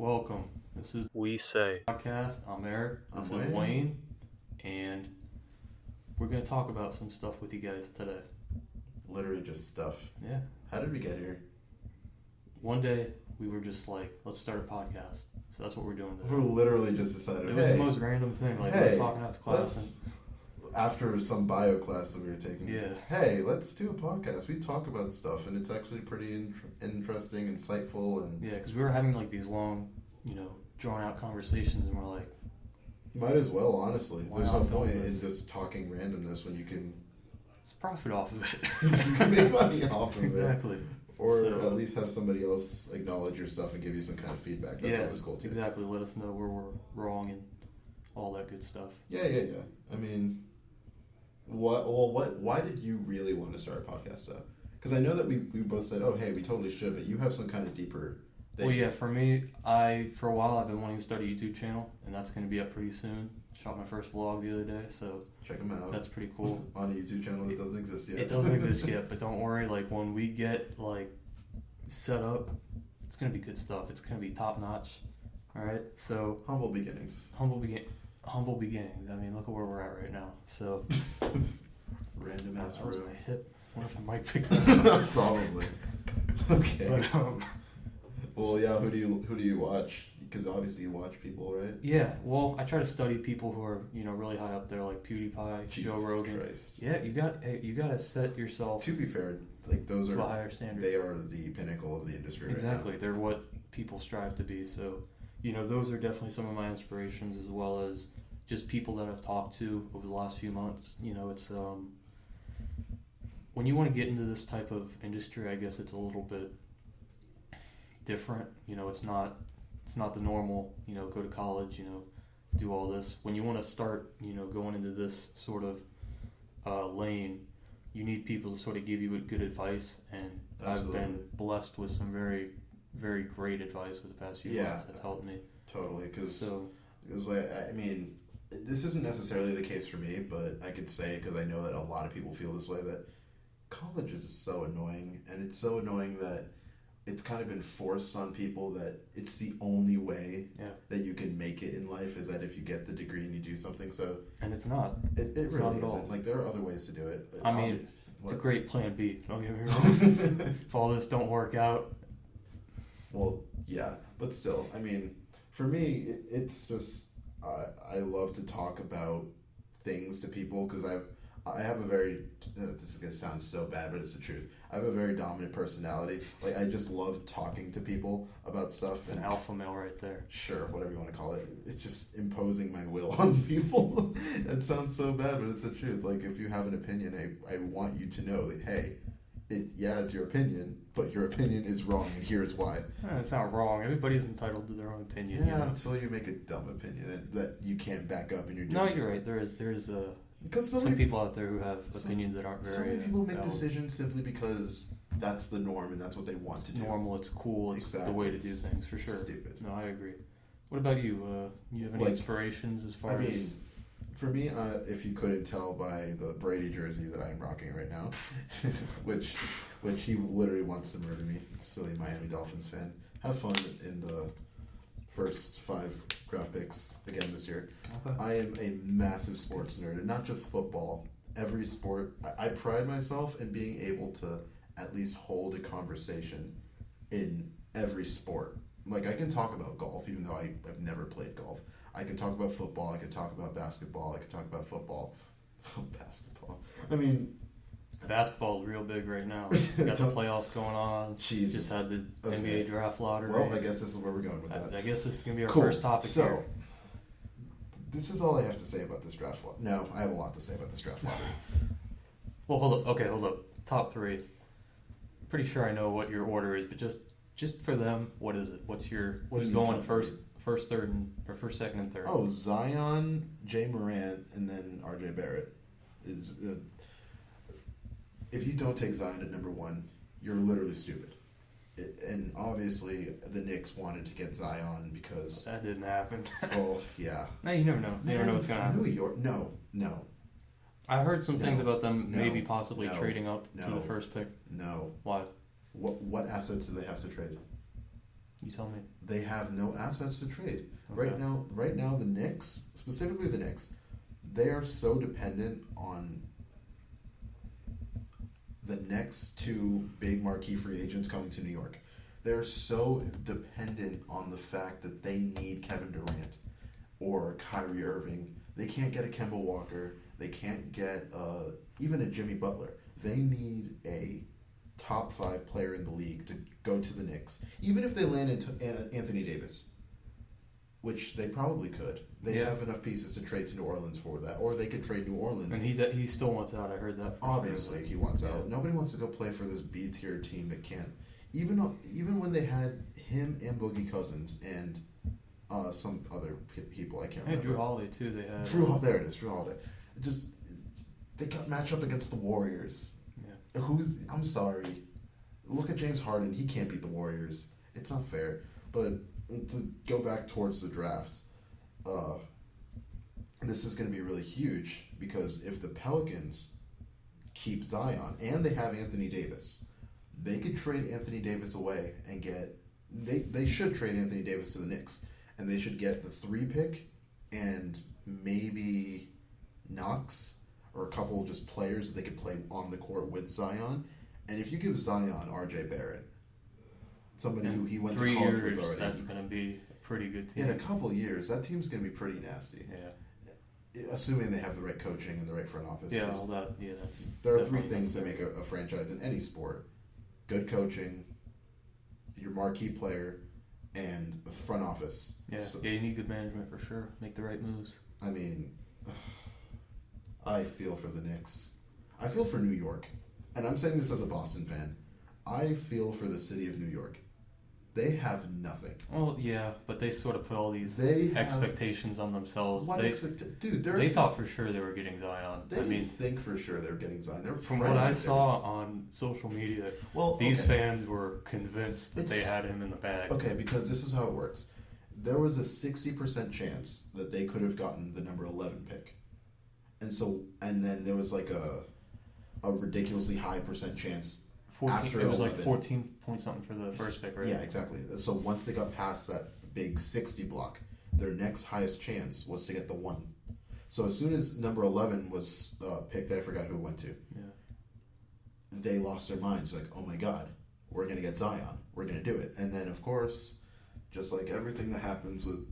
Welcome. This is We Say podcast. I'm Eric. This I'm is Wayne. Wayne, and we're gonna talk about some stuff with you guys today. Literally just stuff. Yeah. How did we get here? One day we were just like, let's start a podcast. So that's what we're doing We today. literally just decided, It was the most random thing. Like we hey, were talking after class. after some bio class that we were taking, Yeah. hey, let's do a podcast. We talk about stuff, and it's actually pretty interesting, insightful, and Yeah, because we were having like these long, drawn out conversations, and we're like, might as well, honestly. Why There's no not film point in this? just talking randomness when you can let's profit off of it. you can make money off of it. Exactly. Or So- at least have somebody else acknowledge your stuff and give you some kind of feedback. That's Yeah, always cool too. exactly. Let us know where we're wrong and all that good stuff. Yeah. I mean, Why did you really want to start a podcast though? Because I know that we both said, oh hey, we totally should, but you have some kind of deeper thing. Well, yeah, for me, for a while I've been wanting to start a YouTube channel, and that's going to be up pretty soon. Shot my first vlog the other day, so check them out. that's pretty cool. On a YouTube channel that doesn't exist yet. It doesn't exist yet, but don't worry. Like when we get set up, it's going to be good stuff. It's going to be top notch. All right, so Humble beginnings. humble beginnings. I mean, look at where we're at right now. So Random that ass was room. my hip. What if the mic picked that up? Probably. Okay. But, Well, yeah. Who do you watch? Because obviously you watch people, right? yeah, well, I try to study people who are really high up there, like PewDiePie, Joe Jesus Rogan. Christ. Yeah, you got to set yourself To be fair, like those to a are higher standard. they are the pinnacle of the industry Exactly, they're what people strive to be. So, those are definitely some of my inspirations, as well as just people that I've talked to over the last few months. It's when you want to get into this type of industry, I guess it's a little bit different. It's not the normal. Go to college. Do all this. When you want to start, going into this sort of lane, you need people to sort of give you good advice, and Absolutely. I've been blessed with some very, very great advice over the past few Yeah. months that's helped me. Totally, because So, I mean, this isn't necessarily the case for me, but I could say, because I know that a lot of people feel this way, that college is so annoying, and it's so annoying that it's kind of been forced on people that it's the only way yeah, that you can make it in life is that if you get the degree and you do something. So and it's not. it It's really not at all. isn't. Like, there are other ways to do it. I mean, What? It's a great plan B. Don't get me wrong. If all this don't work out, Well, yeah, but still, I mean, for me, it's just I love to talk about things to people because I have a very this is gonna sound so bad, but it's the truth. I have a very dominant personality. Like, I just love talking to people about stuff. it's an alpha male right there. Sure, whatever you want to call it. It's just imposing my will on people. It sounds so bad, but it's the truth. Like, if you have an opinion, I want you to know that, hey, it's your opinion, but your opinion is wrong, and here's why. It's not wrong. Everybody's entitled to their own opinion. Yeah, until you make a dumb opinion that you can't back up, and you're doing No, it. you're right. There is Because some people out there who have opinions that aren't so very many people make valid. decisions simply because that's the norm and that's what they want to It's do. normal. It's cool. It's Exactly. the way to do It's things for sure. stupid. No, I agree. What about you? You have any Like, inspirations as far I mean, as? for me, if you couldn't tell by the Brady jersey that I'm rocking right now, which he literally wants to murder me, silly Miami Dolphins fan. Have fun in the first 5 draft picks again this year. Okay. I am a massive sports nerd, and not just football. Every sport. I pride myself in being able to at least hold a conversation in every sport. Like, I can talk about golf, even though I've never played golf. I can talk about football. I can talk about basketball. I can talk about football. Basketball. I mean, Basketball is real big right now. Got the playoffs going on. Jesus. Just had the Okay. NBA draft lottery. Well, I guess this is where we're going with that. I guess this is gonna be our Cool. first topic So, here. this is all I have to say about this draft lottery. No, I have a lot to say about this draft lottery. Well, hold up. Okay, hold up. Top 3. Pretty sure I know what your order is, but just for them, what is it? Who's do you mean going top first, third, or first, second, and third? Oh, Zion, Jay Morant, and then RJ Barrett. If you don't take Zion at number 1, you're literally stupid. And obviously, the Knicks wanted to get Zion because, That didn't happen. well, yeah. No, you never know. You never know what's gonna happen. New York, no. I heard some things No. about them No. maybe possibly No. trading up to No. the first pick. No. Why? What assets do they have to trade? You tell me. They have no assets to trade. Okay. Right now, the Knicks, specifically the Knicks, they are so dependent on the next two big marquee free agents coming to New York. They're so dependent on the fact that they need Kevin Durant or Kyrie Irving. They can't get a Kemba Walker. They can't get even a Jimmy Butler. They need a top 5 player in the league to go to the Knicks. Even if they land Anthony Davis, which they probably could. They have enough pieces to trade to New Orleans for that. Or they could trade New Orleans. And he still wants out. I heard that. Obviously, he wants out. Nobody wants to go play for this B-tier team that can't. Even when they had him and Boogie Cousins and some other people, I can't remember. Drew Holiday, too. They had... There it is, Drew Holiday. They got matched up against the Warriors. Yeah. I'm sorry. Look at James Harden. He can't beat the Warriors. It's not fair. But to go back towards the draft, this is going to be really huge because if the Pelicans keep Zion and they have Anthony Davis, they could trade Anthony Davis away and get... They should trade Anthony Davis to the Knicks, and they should get the 3 pick and maybe Knox or a couple of just players that they could play on the court with Zion. And if you give Zion R.J. Barrett, somebody who he went to college with already, that's going to be a pretty good team. In a couple of years, that team's going to be pretty nasty. Yeah. Assuming they have the right coaching and the right front office. Yeah, all that. Yeah, that's... There are 3 things that make a franchise in any sport: good coaching, your marquee player, and the front office. Yeah, So, you need good management for sure. Make the right moves. I mean, I feel for the Knicks. I feel for New York. And I'm saying this as a Boston fan. I feel for the city of New York. They have nothing. Well, yeah, but they sort of put all these expectations on themselves. Dude, they thought for sure they were getting Zion. They didn't think for sure they were getting Zion. From what I saw on social media, these fans were convinced that they had him in the bag. Okay, because this is how it works. There was a 60% chance that they could have gotten the number 11 pick. And then there was like a ridiculously high percent chance 14, after it was 11. like 14 point something for the first pick, right? Yeah, exactly. So once they got past that big 60 block, their next highest chance was to get the 1. So as soon as number 11 was picked, I forgot who it went to. Yeah. They lost their minds. Like, oh my God, we're going to get Zion. We're going to do it. And then, of course, just like everything that happens with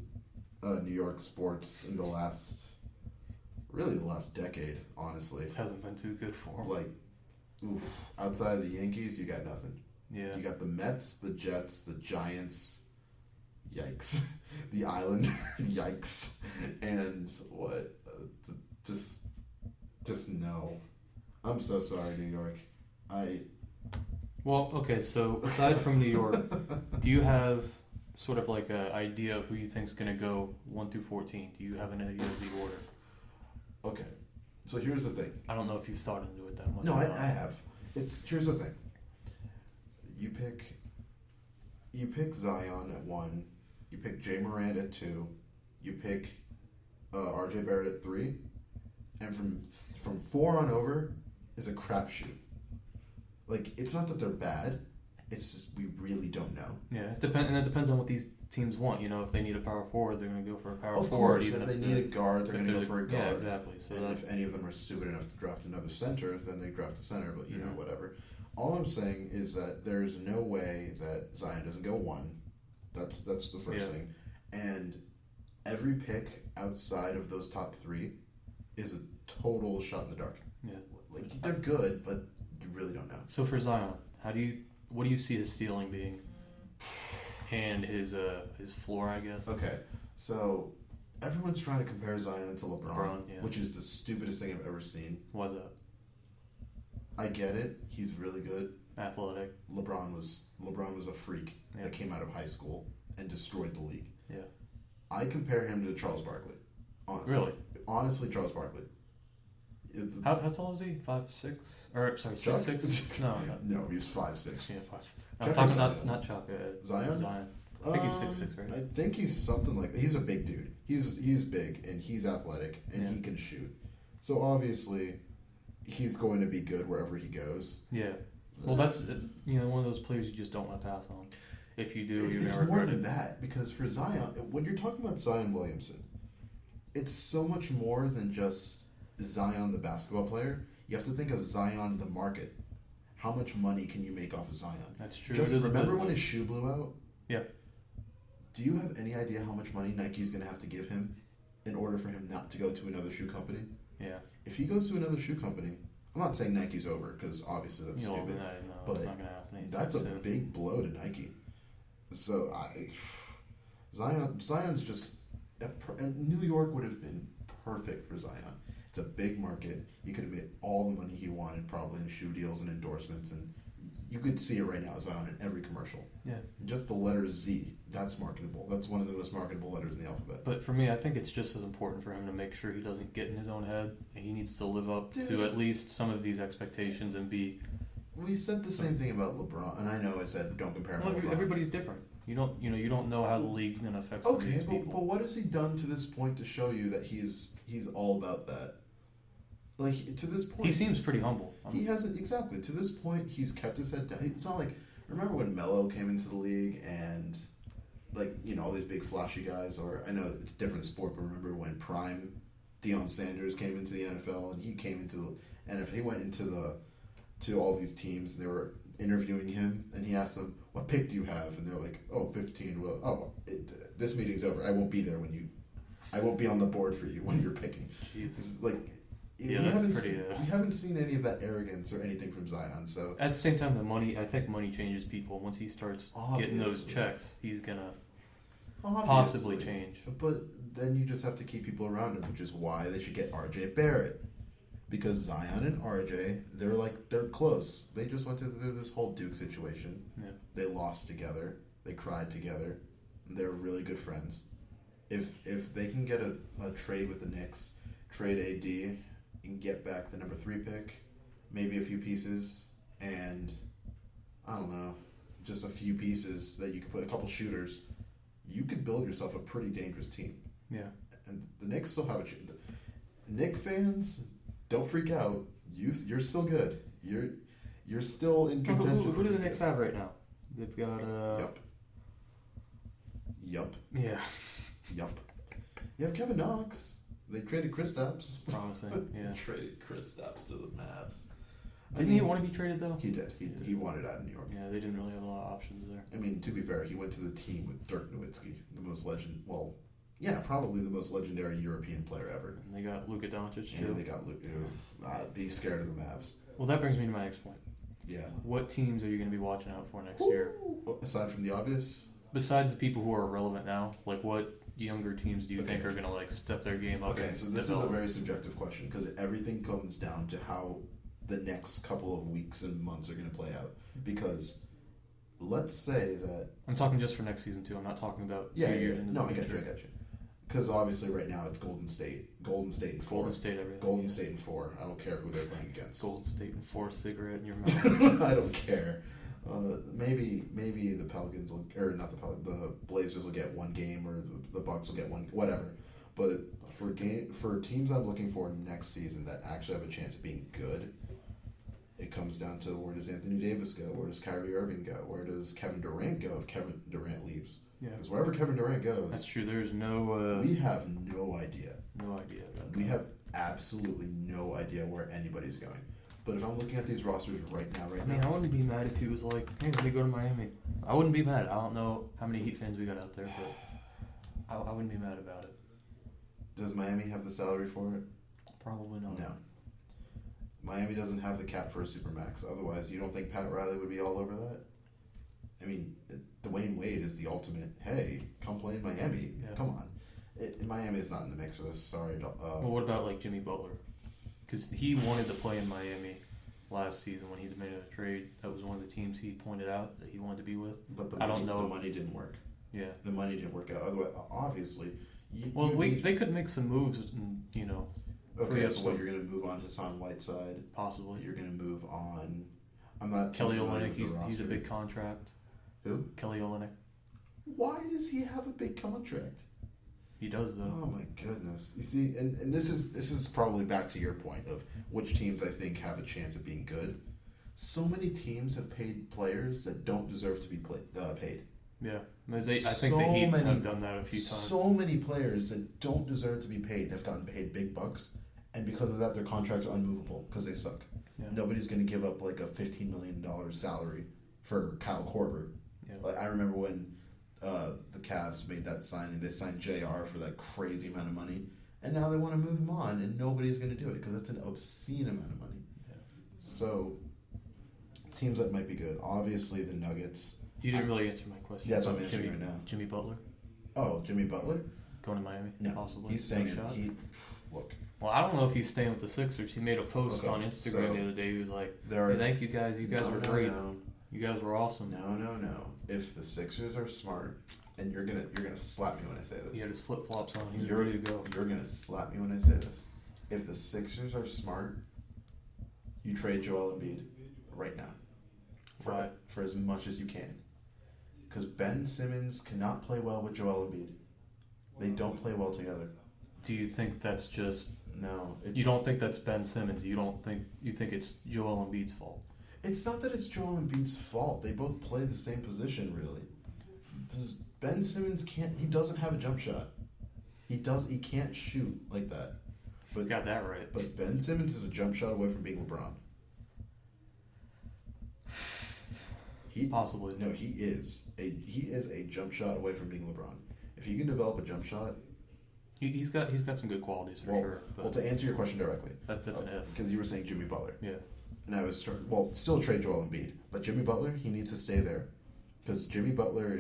New York sports in the last decade, honestly. It hasn't been too good for them. Like, outside of the Yankees, you got nothing. Yeah. You got the Mets, the Jets, the Giants, yikes, the Islanders, yikes, and what? Just no. I'm so sorry, New York. Well, okay, so aside from New York, do you have sort of like an idea of who you think's going to go 1 through 14? Do you have an idea of the order? Okay, so here's the thing. I don't know if you've thought into it that much. No, I have. Here's the thing. You pick Zion at 1. You pick Jay Morant at 2. You pick R.J. Barrett at 3. And from 4 on over is a crapshoot. Like, it's not that they're bad. It's just we really don't know. Yeah, it depends on what these teams want. You know, if they need a power forward, they're going to go for a power of forward. Course, even if they need a guard, they're going to go for a guard. Yeah, exactly. So and if any of them are stupid enough to draft another center, then they draft a center. But you know, whatever. All I'm saying is that there's no way that Zion doesn't go 1. That's the first thing. And every pick outside of those top 3 is a total shot in the dark. Yeah, like they're good, but you really don't know. So for Zion, what do you see his ceiling being, and his floor, I guess? Okay, so everyone's trying to compare Zion to LeBron, yeah. which is the stupidest thing I've ever seen. Why's that? I get it. He's really good. Athletic. LeBron was a freak that came out of high school and destroyed the league. Yeah. I compare him to Charles Barkley. Honestly. Really? Honestly, Charles Barkley. How tall is he? 5'6"? Or sorry, 6'6"? No, he's 5'6". Yeah, 5'6". I'm talking not Chuck. Zion. I think he's 6'6", right? I think he's something like that. He's a big dude. He's big and he's athletic and he can shoot. So obviously, he's going to be good wherever he goes. Yeah. Well, that's one of those players you just don't want to pass on. If you do, you're It's gonna more regret than it. that, because for Zion, when you're talking about Zion Williamson, it's so much more than just Zion the basketball player. You have to think of Zion the market. How much money can you make off of Zion? That's true. Just It is a remember when business. his shoe blew out? Yeah. Do you have any idea how much money Nike's going to have to give him in order for him not to go to another shoe company? Yeah. If he goes to another shoe company, I'm not saying Nike's over, because obviously that's No, stupid. no, but it's not gonna happen. anytime That's a soon. big blow to Nike. So Zion's just, and New York would have been perfect for Zion. It's a big market. He could have made all the money he wanted, probably in shoe deals and endorsements, and you could see it right now, Zion, in every commercial. Yeah. Just the letter Z, that's marketable. That's one of the most marketable letters in the alphabet. But for me, I think it's just as important for him to make sure he doesn't get in his own head. And he needs to live up Dude, to at it's- least some of these expectations and be. We said the same thing about LeBron, and I know I said don't compare him Well, to LeBron. everybody's different. You don't know how the league's gonna affect some of Okay, these but people. what has he done to this point to show you that he's all about that? Like, to this point, He seems pretty humble. he hasn't exactly to this point. He's kept his head down. It's not like, remember when Melo came into the league and, like, all these big flashy guys. Or I know it's a different sport, but remember when prime Deion Sanders came into the NFL and he came into the NFL. He went into to all these teams and they were interviewing him and he asked them, "What pick do you have?" And they're like, "Oh, 15." Well, this meeting's over. I won't be there I won't be on the board for you when you're picking. Jeez. It's like. Yeah, we that's haven't pretty, we haven't seen any of that arrogance or anything from Zion. So At the same time, I think money changes people. Once he starts getting those Obviously. checks, he's gonna obviously, possibly change. But then you just have to keep people around him, which is why they should get RJ Barrett, because Zion and RJ, they're close. They just went through this whole Duke situation. Yeah. They lost together. They cried together. They're really good friends. If they can get a trade with the Knicks, trade AD, and get back the number 3 pick, maybe a few pieces, and I don't know, just a few pieces that you could put, a couple shooters, you could build yourself a pretty dangerous team. Yeah. And the Knicks still have a chance. Knick fans, don't freak out. You're still good. You're still in contention. Who do the Knicks have right now? They've got Yup. Yeah. Yup. You have Kevin Knox. They traded Kristaps. Promising. Yeah. Traded Kristaps to the Mavs. Didn't he want to be traded though? He did. He wanted out of New York. Yeah, they didn't really have a lot of options there. I mean, to be fair, he went to the team with Dirk Nowitzki, the most probably the most legendary European player ever. And they got Luka Doncic too. And they got Luke. Be scared of the Mavs. Well, that brings me to my next point. Yeah. What teams are you going to be watching out for next year? Aside from the obvious, Besides the people who are relevant now, like what younger teams do you think Okay. are going to like step their game up? okay, and so this develop? is a very subjective question because everything comes down to how the next couple of weeks and months are going to play out. Because let's say that I'm talking just for next season too. I'm not talking about yeah, 2 years into no, the I got future. you. Because obviously right now it's Golden State and 4. Golden State, everything. Golden yeah. State and 4. I don't care who they're playing against. Golden State and 4 cigarette in your mouth. I don't care. Maybe the Pelicans will, or not the Pelicans, the Blazers will get one game, or the Bucks will get one, whatever. But for teams I'm looking for next season that actually have a chance of being good, it comes down to where does Anthony Davis go? Where does Kyrie Irving go? Where does Kevin Durant go if Kevin Durant leaves? Yeah, Because wherever Kevin Durant goes, that's true. There's no we have no idea. about that. We have absolutely no idea where anybody's going. But if I'm looking at these rosters right I now, mean, I wouldn't be mad if he was like, "Hey, let me go to Miami." I wouldn't be mad. I don't know how many Heat fans we got out there, but I wouldn't be mad about it. does Miami have the salary for it? Probably not. No. Miami doesn't have the cap for a supermax. Otherwise, you don't think Pat Riley would be all over that? I mean, Dwayne Wade is the ultimate. Hey, come play in Miami. Yeah. Come on. Miami is not in the mix for this. Sorry. Well, what about like Jimmy Butler? Because he wanted to play in Miami last season when he made a trade. That was one of the teams he pointed out that he wanted to be with. But I don't know the if- money didn't work. Yeah. The money didn't work out. Otherwise, obviously. They could make some moves, and, free Okay, up so some- you're going to move on Hassan Whiteside. possibly. You're going to move on. I'm not Kelly too familiar Olynyk, with the he's a roster. big contract. Who? Kelly Olynyk. Why does he have a big contract? He does though. Oh my goodness! You see, and this is probably back to your point of which teams I think have a chance of being good. So many teams have paid players that don't deserve to be paid. Yeah, I think the Heat have done that a few times. So many players that don't deserve to be paid have gotten paid big bucks, and because of that, their contracts are unmovable because they suck. Yeah. Nobody's going to give up like a $15 million salary for Kyle Korver. Yeah. Like I remember when the Cavs made that signing, they signed JR for that crazy amount of money, and now they want to move him on, and nobody's going to do it because it's an obscene amount of money. Yeah. So, teams that might be good. Obviously, the Nuggets. You didn't really answer my question. Yeah, that's what I'm answering right now. Jimmy Butler Oh, Jimmy Butler? going to Miami? No, Possibly. he's saying No shot? look. Well, I don't know if he's staying with the Sixers. He made a post Okay, on Instagram so the other day. He was like, There are hey, thank you guys. You guys were great. You guys were awesome. No. If the Sixers are smart, and you're gonna slap me when I say this. He had his flip flops on. He was You're ready to go. You're gonna slap me when I say this. If the Sixers are smart, you trade Joel Embiid right now. Right. For as much as you can. Because Ben Simmons cannot play well with Joel Embiid. They don't play well together. Do you think that's just? No, You don't think that's Ben Simmons? You think it's Joel Embiid's fault? It's not that it's Joel Embiid's fault. They both play the same position, really. Ben Simmons can't. He doesn't have a jump shot. He can't shoot like that. But Got that right. But Ben Simmons is a jump shot away from being LeBron. Possibly. No, he is a jump shot away from being LeBron. If he can develop a jump shot, he's got some good qualities for sure. But well, to answer your question directly, that's an if. because you were saying Jimmy Butler. Yeah. And I was still trade Joel Embiid, but Jimmy Butler, he needs to stay there, because Jimmy Butler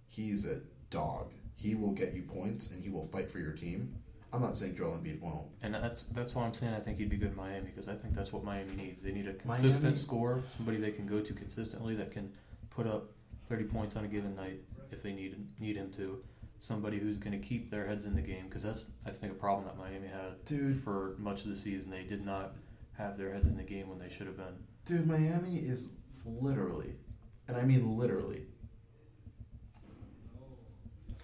he's a dog. He will get you points and he will fight for your team. I'm not saying Joel Embiid won't. And that's why I'm saying I think he'd be good in Miami, because I think that's what Miami needs. They need a consistent scorer, somebody they can go to consistently that can put up 30 points on a given night if they need him to. Somebody who's going to keep their heads in the game, because that's, I think, a problem that Miami had for much of the season. They did not have their heads in the game when they should have been. Dude, Miami is literally, and I mean literally,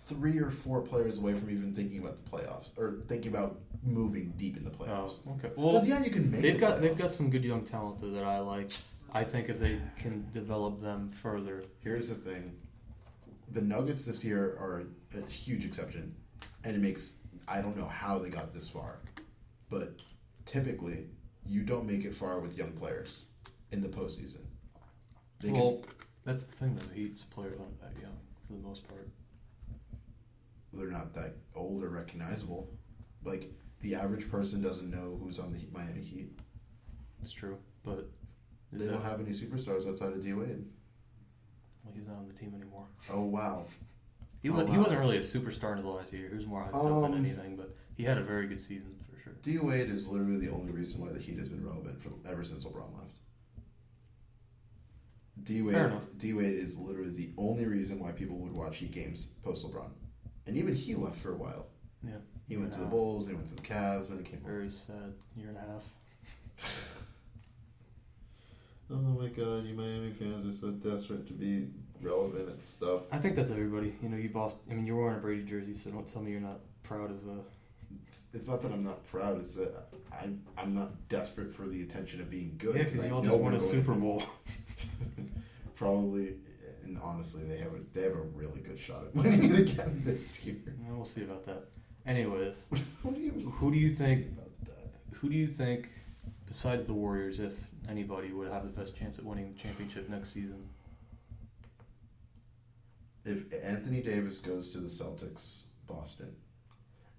3 or 4 players away from even thinking about the playoffs or thinking about moving deep in the playoffs. Oh, okay. Well, because you can make. They've got some good young talent though that I like. I think if they can develop them further. Here's the thing: the Nuggets this year are a huge exception, and it makes, I don't know how they got this far, but typically you don't make it far with young players in the postseason. That's the thing though. The Heat's players aren't that young for the most part. They're not that old or recognizable. Like, the average person doesn't know who's on the Miami Heat. It's true, but they don't have any superstars outside of D Wade. Well, he's not on the team anymore. Oh wow. He wasn't really a superstar in the last year. He was more hyped up than anything, but he had a very good season for sure. D Wade is literally the only reason why the Heat has been relevant ever since LeBron left. D Wade is literally the only reason why people would watch Heat games post LeBron. And even he left for a while. Yeah. He went to the Bulls, he went to the Cavs, and he came home. Very sad year and a half. Oh my god, you Miami fans are so desperate to be relevant and stuff. I think that's everybody. You know, you're wearing a Brady jersey, so don't tell me you're not proud of. It's not that I'm not proud. It's that I'm not desperate for the attention of being good. Yeah, because you all just won a Super Bowl. Probably, and honestly, they have a really good shot at winning it again this year. Yeah, we'll see about that. Anyways, who do you think? Who do you think, besides the Warriors, if anybody, would have the best chance at winning the championship next season? If Anthony Davis goes to the Celtics, Boston.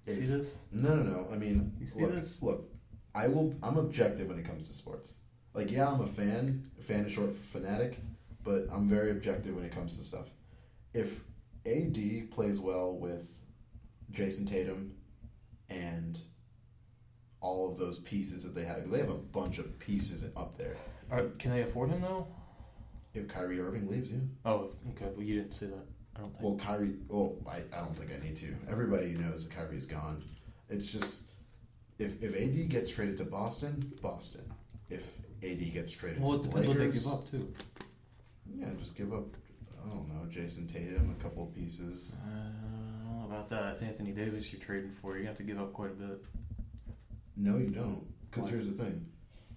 See this? No. I mean, you see this? Look, I'm objective when it comes to sports. Like, yeah, I'm a fan. A fan is short for fanatic, but I'm very objective when it comes to stuff. If AD plays well with Jason Tatum and all of those pieces that they have, they have a bunch of pieces up there. Can they afford him though? If Kyrie Irving leaves, yeah. Oh, okay. Well, you didn't say that. I don't think. Well, Kyrie. Well, I don't think I need to. Everybody knows that Kyrie's gone. It's just if AD gets traded to Boston. If AD gets traded to the Lakers, depends what they give up too. Yeah, just give up. I don't know, Jason Tatum, a couple of pieces. I don't know about that. It's Anthony Davis you're trading for. You have to give up quite a bit. No, you don't. Because here's the thing: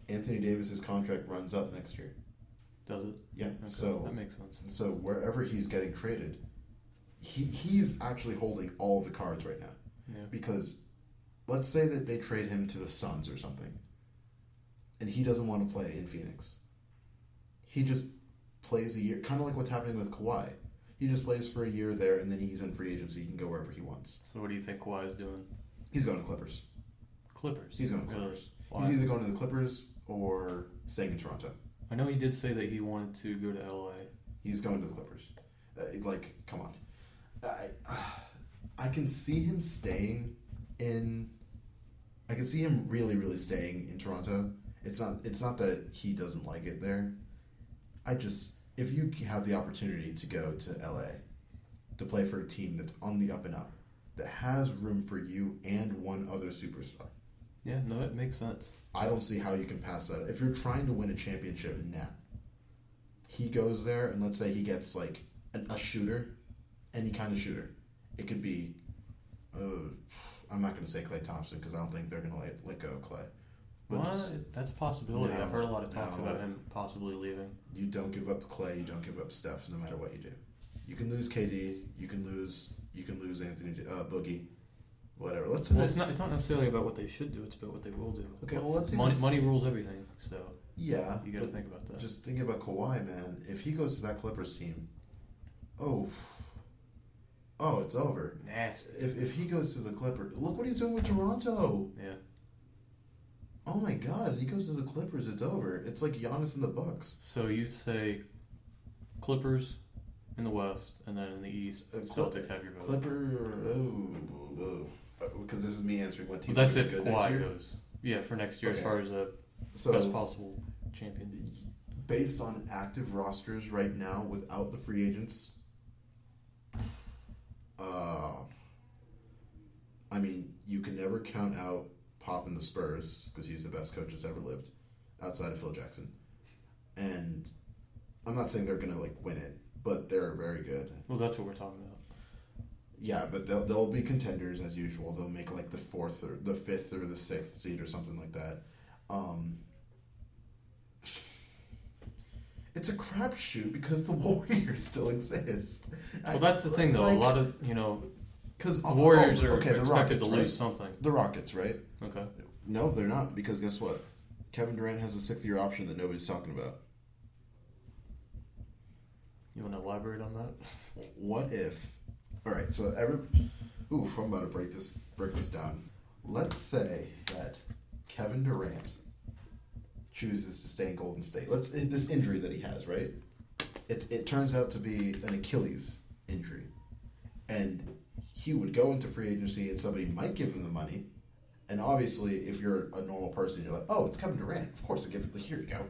Anthony Davis's contract runs up next year. Does it? Yeah. Okay, So that makes sense. So wherever he's getting traded, he's actually holding all of the cards right now. Yeah. Because let's say that they trade him to the Suns or something, and he doesn't want to play in Phoenix. He just plays a year, kind of like what's happening with Kawhi. He just plays for a year there, and then he's in free agency. He can go wherever he wants. So what do you think Kawhi is doing? He's going to Clippers. Clippers. He's going to Clippers. Why? He's either going to the Clippers or staying in Toronto. I know he did say that he wanted to go to LA. He's going to the Clippers. Come on. I can see him staying in. I can see him really, really staying in Toronto. It's not that he doesn't like it there. If you have the opportunity to go to LA to play for a team that's on the up and up, that has room for you and one other superstar. Yeah, no, it makes sense. I don't see how you can pass that. If you're trying to win a championship now, he goes there and let's say he gets like a shooter, any kind of shooter. It could be, I'm not going to say Klay Thompson because I don't think they're going to let go of Klay. But that's a possibility. No, I've heard a lot of talks no. about him possibly leaving. You don't give up Klay. You don't give up Steph. No matter what you do, you can lose KD. You can lose Anthony Boogie. Whatever. Well, it's not necessarily about what they should do. It's about what they will do. Okay. Well, let's see. Money rules everything. So yeah, you got to think about that. Just thinking about Kawhi, man. If he goes to that Clippers team, oh, it's over. Nasty. If he goes to the Clippers, look what he's doing with Toronto. Yeah. Oh my God! He goes to the Clippers. It's over. It's like Giannis and the Bucks. So you Clippers in the West, and then in the East, Celtics have your vote. Because this is me answering what team. Well, that's if good Kawhi goes. Yeah, for next year, Okay. as far as a best possible champion. Based on active rosters right now, without the free agents, I mean, you can never count out Pop and the Spurs because he's the best coach that's ever lived, outside of Phil Jackson. And I'm not saying they're gonna win it, but they're very good. Well, that's what we're talking about. Yeah, but they'll be contenders as usual. They'll make the fourth or the fifth or the sixth seed or something like that. It's a crapshoot because the Warriors still exist. Well, that's the thing, though. A lot of because the Warriors are the expected Rockets, to lose something. The Rockets, right? Okay. No, they're not, because guess what? Kevin Durant has a 6th-year option that nobody's talking about. You want to elaborate on that? What if? All right, so I'm about to break this down. Let's say that Kevin Durant chooses to stay in Golden State. This injury that he has, right? It turns out to be an Achilles injury, and he would go into free agency, and somebody might give him the money. And obviously, if you're a normal person, you're like, oh, it's Kevin Durant. Of course, we'll give it. Here you go.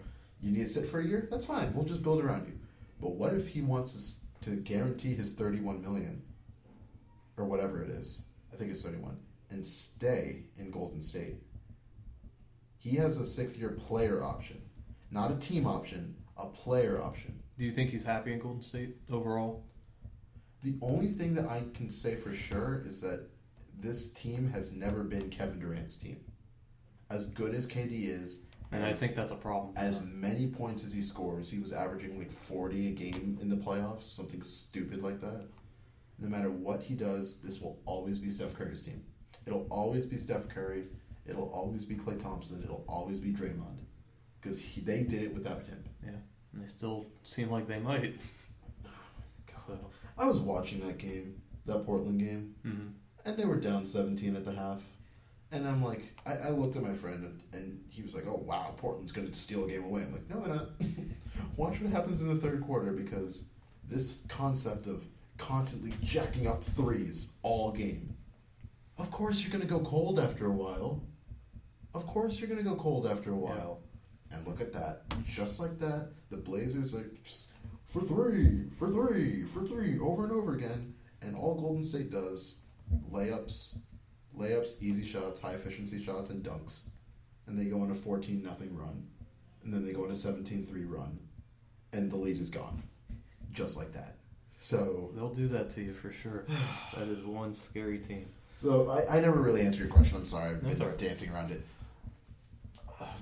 You need to sit for a year? That's fine. We'll just build around you. But what if he wants us to guarantee his $31 million, or whatever it is? I think it's 31, and stay in Golden State. He has a 6th-year player option, not a team option, a player option. Do you think he's happy in Golden State overall? The only thing that I can say for sure is that this team has never been Kevin Durant's team. As good as KD is, and I think that's a problem. As many points as he scores, he was averaging 40 a game in the playoffs, something stupid like that. No matter what he does, this will always be Steph Curry's team. It'll always be Steph Curry. It'll always be Klay Thompson. It'll always be Draymond. Because they did it without him. Yeah, and they still seem like they might. So. I was watching that Portland game, and they were down 17 at the half. And I'm like, I looked at my friend, and he was like, oh, wow, Portland's going to steal a game away. I'm like, no, they're not. Watch what happens in the third quarter, because this concept of constantly jacking up threes all game, of course you're going to go cold after a while. Yeah. And look at that. Just like that, the Blazers are just for three, over and over again. And all Golden State does, layups, easy shots, high efficiency shots, and dunks. And they go on a 14-0 run. And then they go on a 17-3 run. And the lead is gone. Just like that. So they'll do that to you for sure. That is one scary team. So I never really answered your question. I'm sorry. I've been right. dancing around it.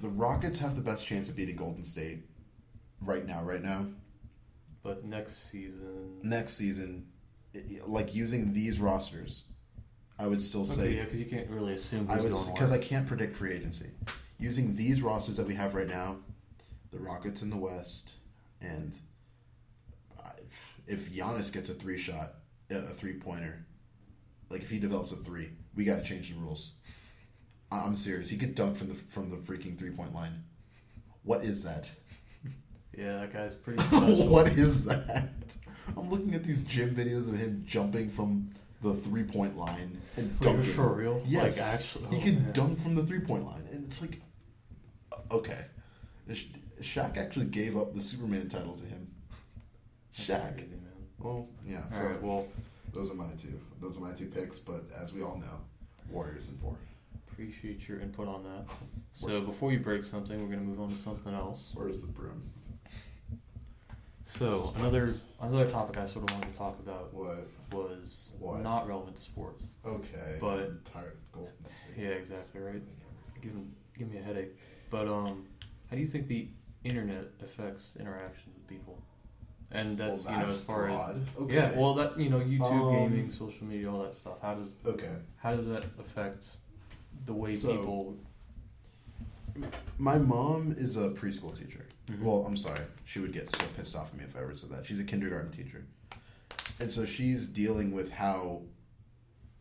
The Rockets have the best chance of beating Golden State right now. But next season. Like using these rosters, I would still say. Yeah, because you can't really assume I who's would going because where. I can't predict free agency. Using these rosters that we have right now, the Rockets in the West, and if Giannis gets a 3-pointer, like if he develops a 3, we got to change the rules. I'm serious. He could dunk from the freaking 3-point line. What is that? Yeah, that guy's pretty special. What is that? I'm looking at these gym videos of him jumping from the 3-point line and dunking. For real? Yes. Like, actually, he can dunk from the 3-point line. And it's like, okay. Shaq actually gave up the Superman title to him. Shaq. Crazy, man. Well, yeah. All So right, well, those are my two. Those are my two picks. But as we all know, Warriors in 4. appreciate your input on that. So before you break something, we're going to move on to something else. Where's the broom? So another topic I sort of wanted to talk about was What? not relevant to sports. Okay. But I'm tired of Golden State. yeah, exactly right. Give me a headache. But how do you think the internet affects interactions with people? And that's, as far broad. as Okay. yeah, well that YouTube, gaming, social media, all that stuff. How does that affect the way So, people? My mom is a preschool teacher. Mm-hmm. Well, I'm sorry. She would get so pissed off at me if I ever said that. She's a kindergarten teacher. And so she's dealing with how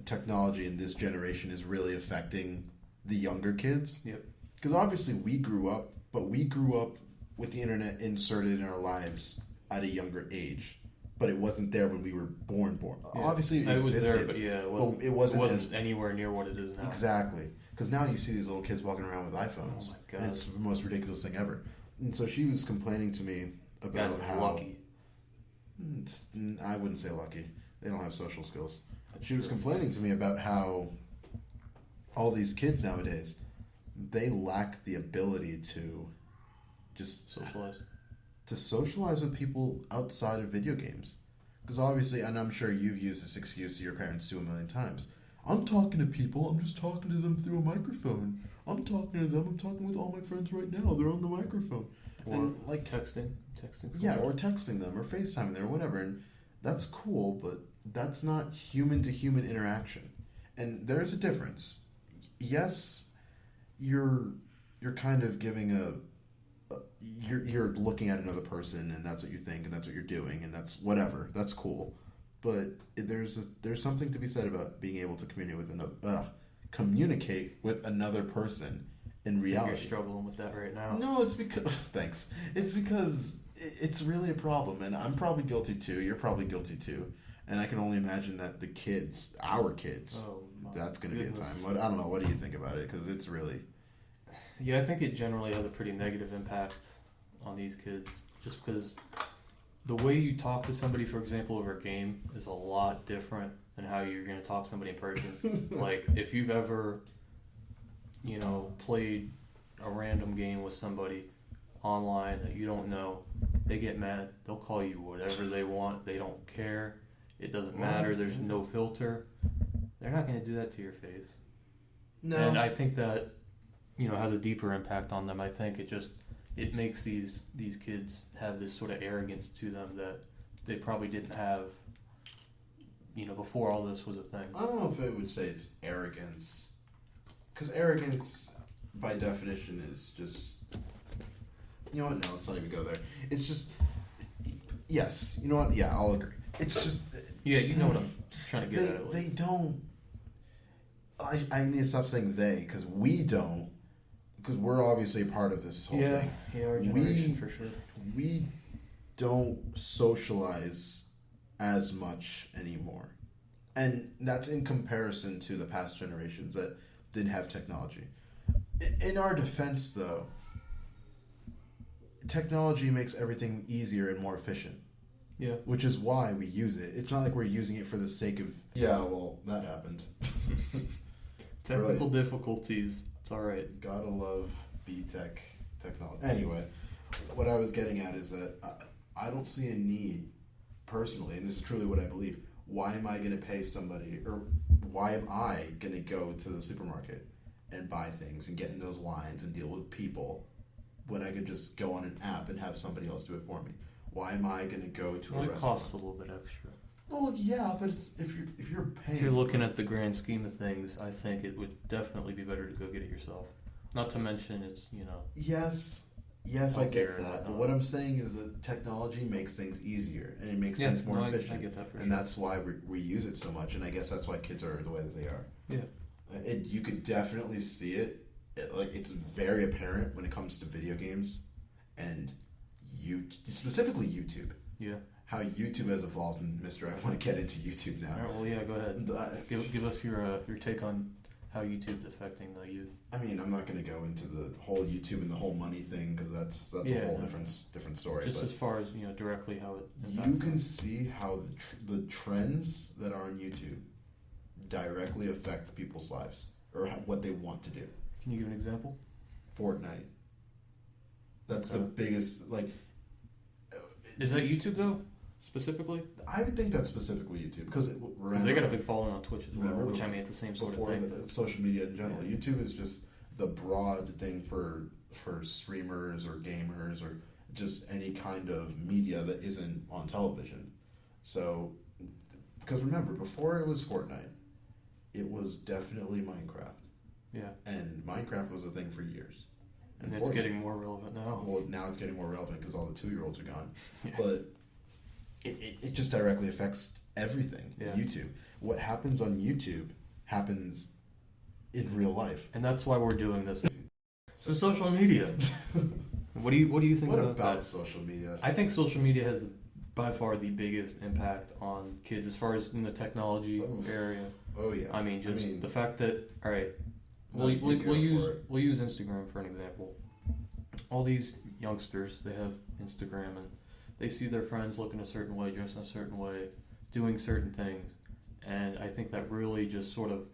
technology in this generation is really affecting the younger kids. Yep. Because obviously we grew up with the internet inserted in our lives at a younger age. But it wasn't there when we were born. Yeah. Obviously it was existed. there, but yeah, it it wasn't anywhere near what it is now. Exactly. Because now you see these little kids walking around with iPhones. Oh my God. And it's the most ridiculous thing ever. And so she was complaining to me about Guys are how... lucky. I wouldn't say lucky. They don't have social skills. That's She was true. complaining to me about how all these kids nowadays, they lack the ability to just socialize with people outside of video games. Because obviously, and I'm sure you've used this excuse to your parents too a million times. I'm talking to people. I'm just talking to them through a microphone. I'm talking to them. I'm talking with all my friends right now. They're on the microphone. or and like texting. Yeah, or texting them or FaceTiming them or whatever. And that's cool, but that's not human to human interaction. And there's a difference. Yes, you're kind of giving you're looking at another person and that's what you think and that's what you're doing and that's whatever. That's cool. But there's something to be said about being able to communicate with another person in reality. You're struggling with that right now. No, it's because thanks. It's because it's really a problem, and I'm probably guilty too. You're probably guilty too, and I can only imagine that our kids, that's going to be a time. I don't know. What do you think about it? Because it's really. Yeah, I think it generally has a pretty negative impact on these kids, just because the way you talk to somebody, for example, over a game, is a lot different than how you're going to talk to somebody in person. Like, if you've ever, played a random game with somebody online that you don't know, they get mad. They'll call you whatever they want. They don't care. It doesn't matter. There's no filter. They're not going to do that to your face. No. And I think that, has a deeper impact on them. I think it makes these kids have this sort of arrogance to them that they probably didn't have, before all this was a thing. I don't know if I would say it's arrogance. Because arrogance, by definition, is just... You know what? No, let's not even go there. It's just... Yes. You know what? Yeah, I'll agree. It's just... Yeah, you know what I'm trying to get at. They don't... I need to stop saying they, because we don't. Because we're obviously a part of this whole thing. Yeah, our generation for sure. We don't socialize as much anymore. And that's in comparison to the past generations that didn't have technology. In our defense, though, technology makes everything easier and more efficient. Yeah. Which is why we use it. It's not like we're using it for the sake of, yeah, well, that happened. Technical difficulties. It's all right. Gotta love B-Tech technology. Anyway, what I was getting at is that I don't see a need, personally, and this is truly what I believe. Why am I going to pay somebody, or why am I going to go to the supermarket and buy things and get in those lines and deal with people when I could just go on an app and have somebody else do it for me? Why am I going to go to a Well, it restaurant? costs a little bit extra. Well, yeah, but it's if you're paying. If you're looking at the grand scheme of things, I think it would definitely be better to go get it yourself. Not to mention, it's Yes, I get that. But what I'm saying is that technology makes things easier and it makes things more efficient. I get that for and sure. that's why we use it so much. And I guess that's why kids are the way that they are. Yeah. You could definitely see it. It's very apparent when it comes to video games and specifically YouTube. Yeah. How YouTube has evolved, and Mister, I want to get into YouTube now. All right, well, yeah, go ahead. Give us your take on how YouTube's affecting the youth. I mean, I'm not going to go into the whole YouTube and the whole money thing because that's a whole different story. Just but as far as directly how it impacts you can them. see how the trends that are on YouTube directly affect people's lives or what they want to do. Can you give an example? Fortnite. That's the biggest. Is that YouTube though? Specifically? I would think that's specifically YouTube because they got a big following on Twitch as well, remember which I mean it's the same sort of before thing. Social media in general. Yeah. YouTube is just the broad thing for streamers or gamers or just any kind of media that isn't on television. So, because remember, before it was Fortnite, it was definitely Minecraft. Yeah. And Minecraft was a thing for years. And it's getting more relevant now. Well, now it's getting more relevant because all the 2-year-olds are gone. Yeah. But it just directly affects everything. Yeah. YouTube. What happens on YouTube happens in real life. And that's why we're doing this. So social media. What do you think about that? Social media? I think social media has by far the biggest impact on kids as far as in the technology area. Oh yeah. I mean, the fact that No, we'll use Instagram for an example. All these youngsters, they have Instagram and they see their friends looking a certain way, dressing a certain way, doing certain things, and I think that really just sort of,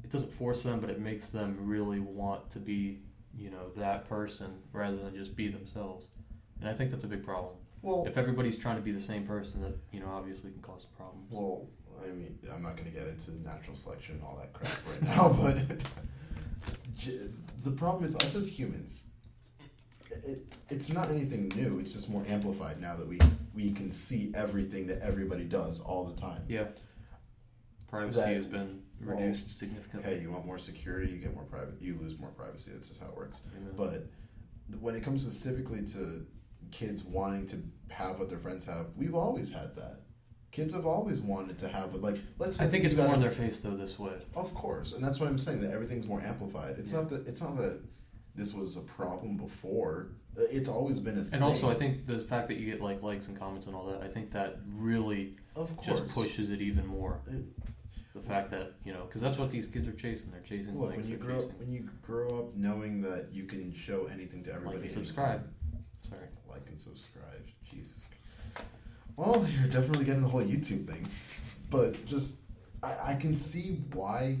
it doesn't force them, but it makes them really want to be, that person rather than just be themselves. And I think that's a big problem. Well, If everybody's trying to be the same person, that obviously can cause problems. well, I mean, I'm not going to get into natural selection and all that crap right now, but the problem is us as humans. It's not anything new. It's just more amplified now that we can see everything that everybody does all the time. Yeah. Privacy has been reduced significantly. Hey, you want more security, you get more private. You lose more privacy. That's just how it works. Amen. But when it comes specifically to kids wanting to have what their friends have, we've always had that. Kids have always wanted to have let's say I think it's more in their face though this way. Of course, and that's why I'm saying that everything's more amplified. It's not that this was a problem before. It's always been a thing. And also, I think the fact that you get likes and comments and all that, I think that really just pushes it even more. The fact that because that's what these kids are chasing. They're chasing Look, likes. when you grow up knowing that you can show anything to everybody, Like and subscribe. Sorry. Like and subscribe. Jesus. Well, you're definitely getting the whole YouTube thing, but just I can see why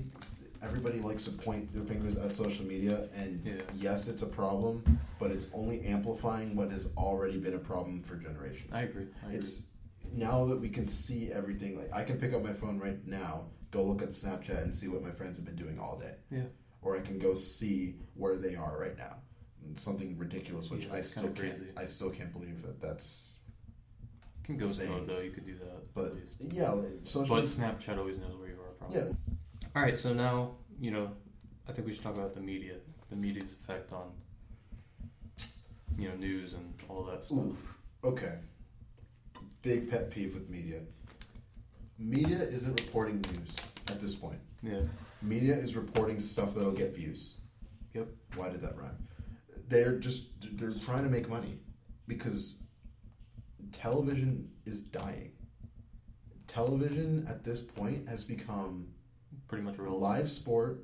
everybody likes to point their fingers at social media, and yes, it's a problem, but it's only amplifying what has already been a problem for generations. I agree. It's now that we can see everything. Like I can pick up my phone right now, go look at Snapchat, and see what my friends have been doing all day. Yeah. Or I can go see where they are right now. Something ridiculous, which I still can't believe that's. Can go mode though. You could do that. But social. But Snapchat always knows where you are. Probably. Yeah. All right. So now I think we should talk about the media. The media's effect on news and all that stuff. Ooh, okay. Big pet peeve with media. Media isn't reporting news at this point. Yeah. Media is reporting stuff that'll get views. Yep. Why did that rhyme? They're trying to make money because television is dying. Television at this point has become pretty much real live sport,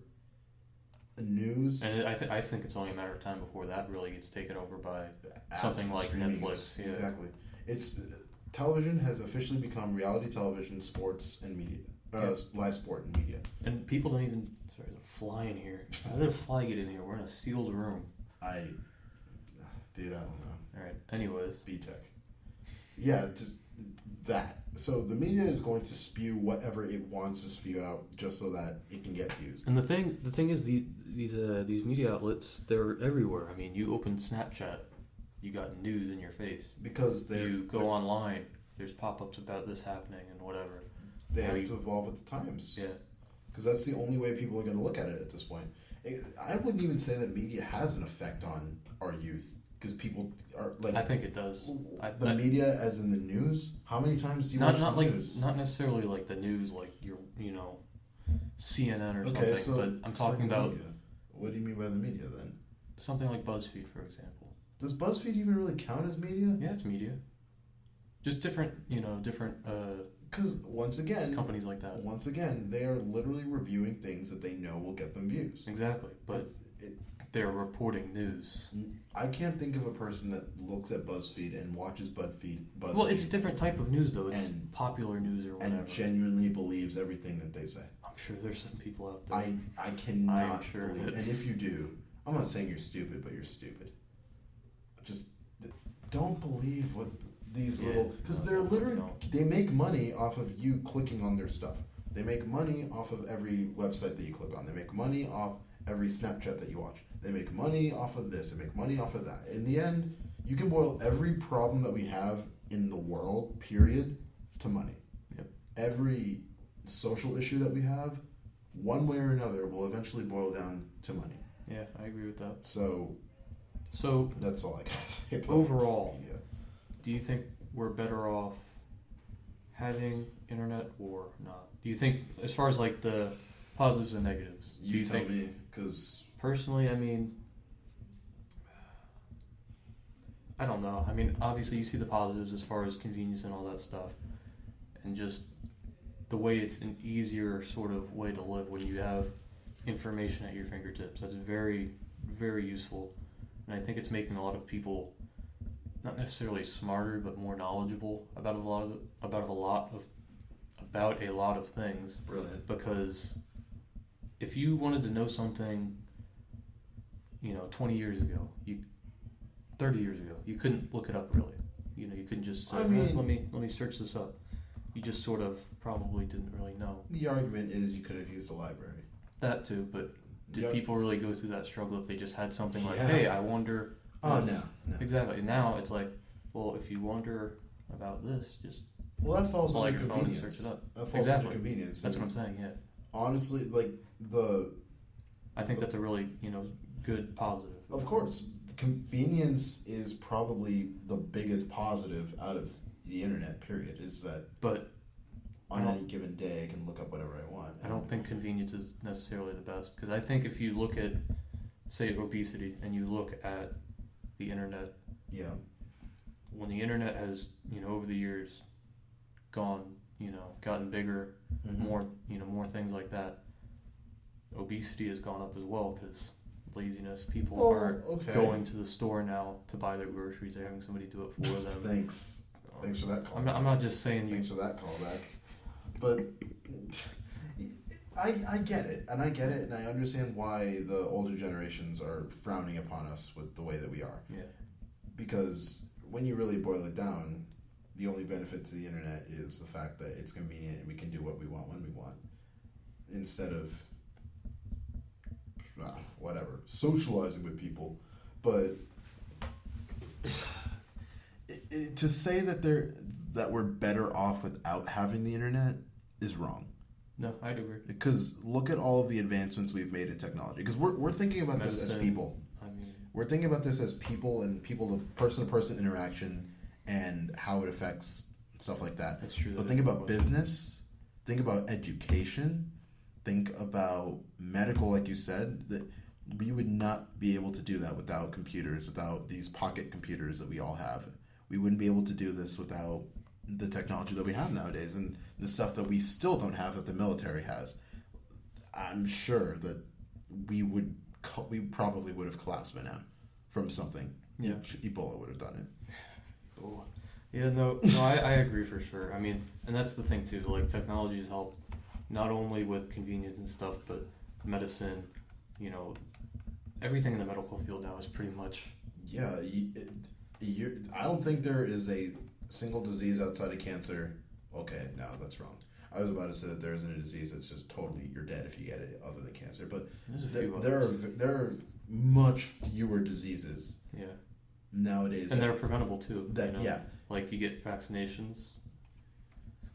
news, and I think it's only a matter of time before that really gets taken over by something like Netflix. Yeah. Exactly. It's television has officially become reality television, sports, and media. Live sport and media. And people don't even. Sorry, there's a fly in here. How did a fly get in here? We're in a sealed room. Dude, I don't know. All right. Anyways. B-Tech. Yeah, that. So the media is going to spew whatever it wants to spew out just so that it can get views. And the thing is, these media outlets, they're everywhere. I mean, you open Snapchat, you got news in your face. Because you go online, there's pop-ups about this happening and whatever. They have to evolve with the times. Yeah. Because that's the only way people are going to look at it at this point. I wouldn't even say that media has an effect on our youth. Because people are like... I think it does. The media as in the news? How many times do you watch the news? Not necessarily like the news, like CNN or something, but I'm talking about... Media. What do you mean by the media then? Something like BuzzFeed, for example. Does BuzzFeed even really count as media? Yeah, it's media. Just different. Because once again, companies like that. Once again, they are literally reviewing things that they know will get them views. Exactly, but they're reporting news. I can't think of a person that looks at BuzzFeed and watches BuzzFeed. Well, it's a different type of news, though. It's popular news or whatever. And genuinely believes everything that they say. I'm sure there's some people out there. I cannot sure believe. And if you do, I'm not saying you're stupid, but you're stupid. Just don't believe what these little... Because they're literally... They make money off of you clicking on their stuff. They make money off of every website that you click on. They make money off every Snapchat that you watch. They make money off of this. They make money off of that. In the end, you can boil every problem that we have in the world, period, to money. Yep. Every social issue that we have, one way or another, will eventually boil down to money. Yeah, I agree with that. So that's all I gotta say about overall, media. Do you think we're better off having internet or not? Do you think, as far as like the positives and negatives, you tell me, because personally, I mean, I don't know. I mean, obviously you see the positives as far as convenience and all that stuff, and just the way it's an easier sort of way to live when you have information at your fingertips. That's very, very useful, and I think it's making a lot of people not necessarily smarter, but more knowledgeable about a lot of things. Brilliant. Because if you wanted to know something, 20 years ago, 30 years ago, you couldn't look it up really. You couldn't just say, let me search this up. You just sort of probably didn't really know. The argument is you could have used a library. That too, but did people really go through that struggle if they just had something like, Yeah. hey, I wonder... Oh, no. Exactly. Now it's like, well, if you wonder about this, just that falls pull out under your phone and convenience. search it up. That falls under convenience. That's what I'm saying. Yeah. Honestly, I think that's a really good positive. Of course, convenience is probably the biggest positive out of the internet. Period. Is that? But on any given day, I can look up whatever I want. I don't think convenience is necessarily the best, because I think if you look at, say, obesity, and you look at the internet. Yeah. When the internet has, over the years gotten bigger, more things like that, obesity has gone up as well, because laziness. People aren't going to the store now to buy their groceries. They're having somebody do it for them. Thanks for that callback. I'm not just saying Thanks for that callback. But I get it, and I understand why the older generations are frowning upon us with the way that we are. Yeah. Because when you really boil it down, the only benefit to the internet is the fact that it's convenient and we can do what we want when we want, instead of socializing with people. But to say that we're better off without having the internet is wrong. No, I'd agree. Because look at all of the advancements we've made in technology. Because we're thinking about this as people. We're thinking about this as people, and the person-to-person interaction and how it affects stuff like that. That's true. But think about business. Think about education. Think about medical, like you said. That we would not be able to do that without computers, without these pocket computers that we all have. We wouldn't be able to do this without the technology that we have nowadays, and the stuff that we still don't have that the military has. I'm sure that we probably would have collapsed by now from something. Yeah. Ebola would have done it. Oh. Yeah, no, I agree for sure. I mean, and that's the thing too, like technology has helped not only with convenience and stuff, but medicine, everything in the medical field now is pretty much... Yeah, I don't think there is a single disease outside of cancer. Okay, no, that's wrong. I was about to say that there isn't a disease that's just totally you're dead if you get it other than cancer, but There's a few there are others. there are much fewer diseases Yeah, nowadays. and they're preventable too. that you know? yeah, Like you get vaccinations.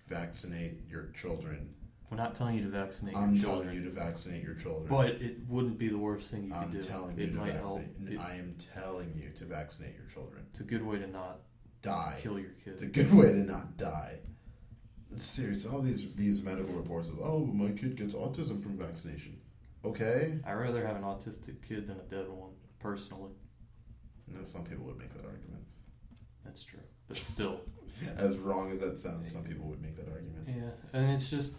vaccinate your children. We're not telling you to vaccinate I'm your telling children, you to vaccinate your children. but it wouldn't be the worst thing you I'm could do. telling you It to might help. vaccinate. I am telling you to vaccinate your children. It's a good way to not Die. kill your It's a kid. good way to not die. It's serious. All these medical reports of my kid gets autism from vaccination. Okay. I'd rather have an autistic kid than a dead one, personally. And some people would make that argument. That's true, but still. As wrong as that sounds, some people would make that argument. Yeah, and it's just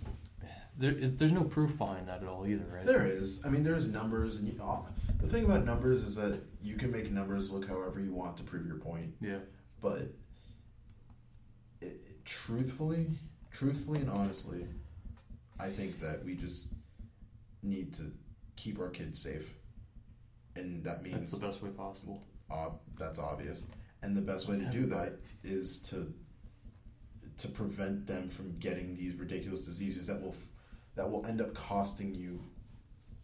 there's no proof behind that at all either, right? There is. I mean, there's numbers, and the thing about numbers is that you can make numbers look however you want to prove your point. Yeah. But truthfully and honestly, I think that we just need to keep our kids safe, and that means That's the best way possible. that's obvious. And the best way to do that is to prevent them from getting these ridiculous diseases that will end up costing you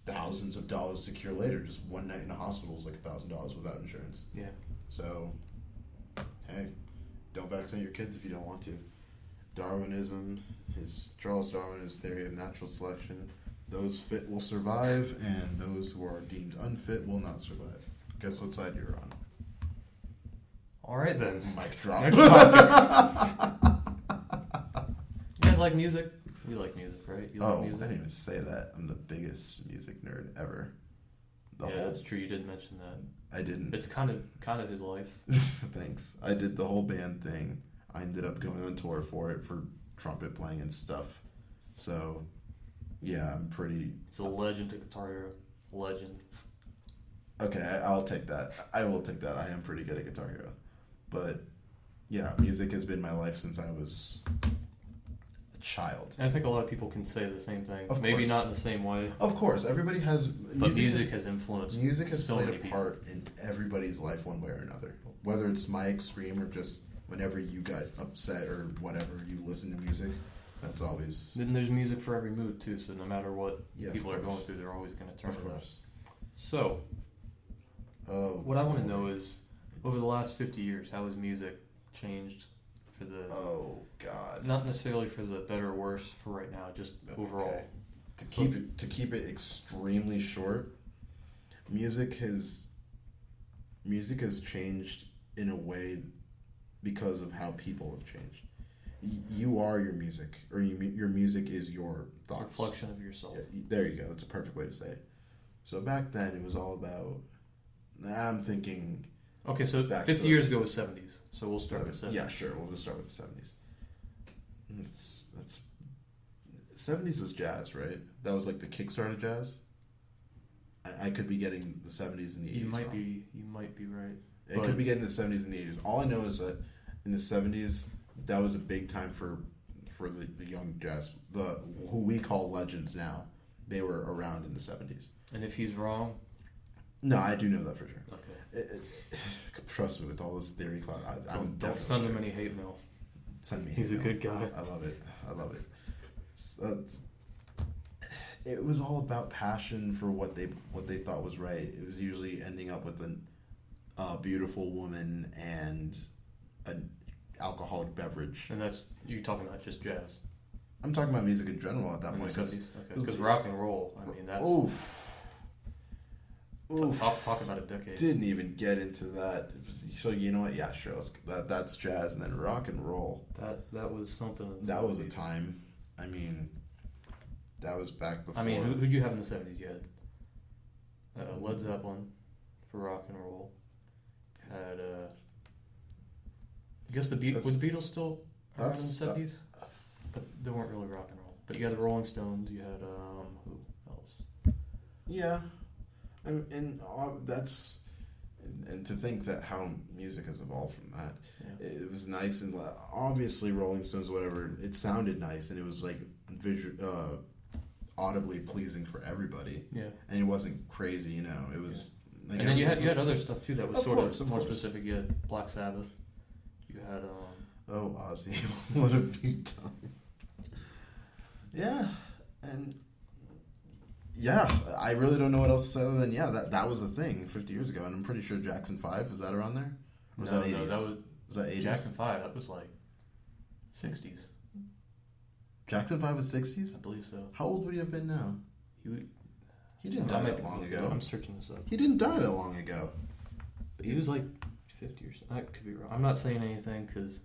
thousands of dollars to cure later. Just one night in a hospital is like $1,000 without insurance. Yeah. So, hey, don't vaccinate your kids if you don't want to. Darwinism is Charles Darwin's theory of natural selection. Those fit will survive, and those who are deemed unfit will not survive. Guess what side you're on? All right then. Mic drop. Next topic. You guys like music? We like music, right? You like Oh, music? I didn't even say that. I'm the biggest music nerd ever. That's true. You did mention that. I didn't. It's kind of his life. Thanks. I did the whole band thing. I ended up going on tour for it, for trumpet playing and stuff. So, yeah, I'm pretty... It's a legend, a guitar hero. Legend. Okay, I'll take that. I will take that. I am pretty good at Guitar Hero. But, yeah, music has been my life since I was a child. And I think a lot of people can say the same thing. Of Maybe course. not in the same way. Of course, everybody has... But music has influenced Music has so played many a people. part in everybody's life one way or another. Whether it's my extreme or just whenever you got upset or whatever, you listen to music, that's always... Then there's music for every mood too, so no matter what Yeah, people of are course. going through, they're always going to turn Of to that. course. So, Oh, what I want to know is, over the last 50 years, how has music changed for the... Oh, God. Not necessarily for the better or worse for right now, just overall. Okay. To keep it extremely short, music has changed in a way because of how people have changed. You are your music, or your music is your thoughts. Reflection of yourself. Yeah, there you go. That's a perfect way to say it. So back then, it was all about... I'm thinking... Okay, so Back 50 to- years ago was 70s, so we'll start with 70s. Yeah, sure. We'll just start with the 70s. That's 70s was jazz, right? That was like the kickstart of jazz. I could be getting the 70s and the 80s You might wrong. be right. It could be getting the 70s and the 80s. All I know is that in the 70s, that was a big time for the young jazz, who we call legends now. They were around in the 70s. And if he's wrong, No, I do know that for sure. okay. Trust me, with all those theory cloud, I'm Don't definitely send him sure. any hate mail. Send me. He's a hate good mail. guy. I love it. It was all about passion for what they thought was right. It was usually ending up with a beautiful woman and an alcoholic beverage. And that's, you're talking about just jazz. I'm talking about music in general at that In the point. 70s? Okay. Because rock and roll, I mean, that's... Oof. Talk about a decade. Didn't even get into that. So you know what? Yeah, sure. That's jazz, and then rock and roll. That was something. In the That was a 70s. time. I mean, that was back before. I mean, who'd you have in the 70s? You had Led Zeppelin for rock and roll. Had I guess were the Beatles still around in the 70s? But they weren't really rock and roll. But you had the Rolling Stones. You had who else? Yeah, and that's and to think that how music has evolved from that. Yeah. It was nice, and obviously Rolling Stones, whatever. It sounded nice, and it was like audibly pleasing for everybody. Yeah. And it wasn't crazy, you know. It was. Like, And then you had everyone other listened stuff too that was Of sort course, of of more course. specific. You had Black Sabbath. You had Oh, Ozzy, what have you done? Yeah, and yeah, I really don't know what else to say other than that was a thing 50 years ago, and I'm pretty sure Jackson 5, is that around there? Or was that 80s? No, that was that 80s? Jackson 5. That was like 60s. Jackson 5 was 60s? I believe so. How old would he have been now? He didn't die that long ago. I'm searching this up. He didn't die that long ago. But he was like 50 or something. I could be wrong. I'm not saying anything because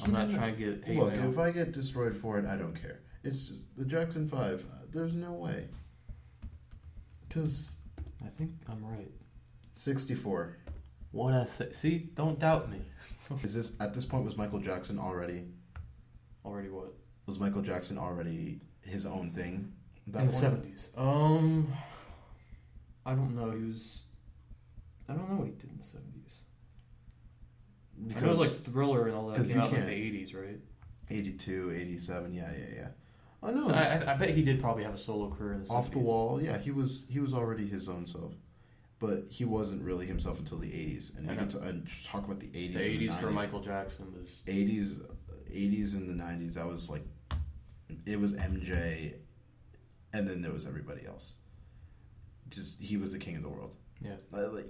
I'm not trying to get hate Look, mail. if I get destroyed for it, I don't care. It's just the Jackson 5. There's no way. Because I think I'm right. 64. What I say? See, don't doubt me. Is this at this point was Michael Jackson already? Already what? Was Michael Jackson already his own thing? At that In the point? 70s. I don't know. I don't know what he did in the 70s. I know like Thriller and all that 'cause came you out in like can't. the 80s, right? 82, 87, yeah. I know. So I bet he did probably have a solo career in the 70s. Off the Wall, yeah, he was already his own self, but he wasn't really himself until the 80s. And we get to talk about the 80s. The 80s and the for 90s. Michael Jackson was 80s and the 90s. That was like, it was MJ, and then there was everybody else. Just he was the king of the world. Yeah.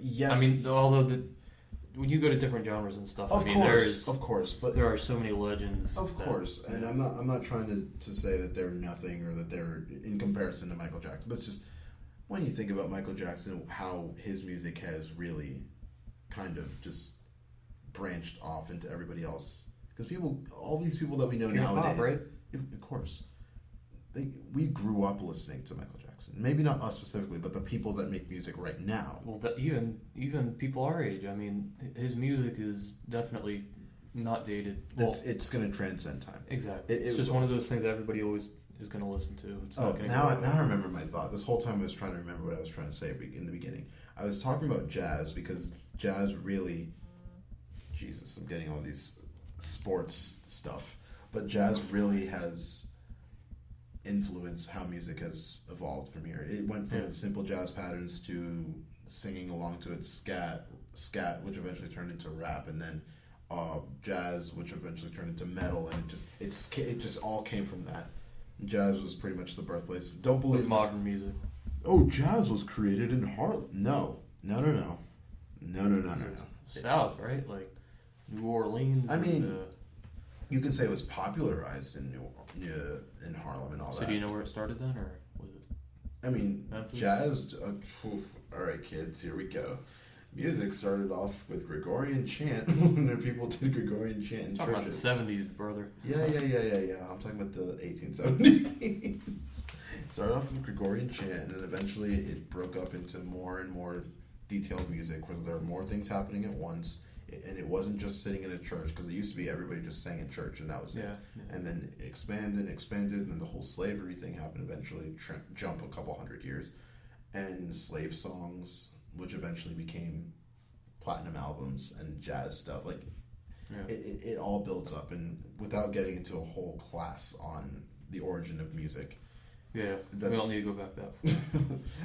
Yes. I mean, although when you go to different genres and stuff, of I mean, course, but there are so many legends. of course, and I'm not trying to say that they're nothing or that they're in comparison to Michael Jackson, but it's just when you think about Michael Jackson, how his music has really kind of just branched off into everybody else. Because all these people that we know nowadays, pop, right? Of course, we grew up listening to Michael Jackson. Maybe not us specifically, but the people that make music right now. Well, even people our age. I mean, his music is definitely not dated. Well, It's going to transcend time. Exactly. It's just one of those things that everybody always is going to listen to. It's not gonna now I remember my thought. This whole time I was trying to remember what I was trying to say in the beginning. I was talking about jazz because jazz really... Jesus, I'm getting all these sports stuff. But jazz really has influenced how music has evolved from here. It went from the simple jazz patterns to singing along to its scat, which eventually turned into rap, and then jazz, which eventually turned into metal, and it just all came from that. Jazz was pretty much the birthplace. Don't believe modern music. Oh, jazz was created in Harlem. No. South, right? Like New Orleans. I mean, you can say it was popularized in Harlem and all that. So do you know where it started then, or was it? I mean, Memphis? jazz. All right, kids, here we go. Music started off with Gregorian chant when people did Gregorian chant in Talking churches. about the 70s, brother. Yeah. I'm talking about the 1870s. It started off with Gregorian chant, and then eventually it broke up into more and more detailed music, where there were more things happening at once, and it wasn't just sitting in a church, because it used to be everybody just sang in church, and that was it. Yeah. And then it expanded, and then the whole slavery thing happened eventually, jump a couple hundred years, and slave songs, which eventually became platinum albums and jazz stuff. Like, it all builds up, and without getting into a whole class on the origin of music. Yeah, we don't need to go back that far.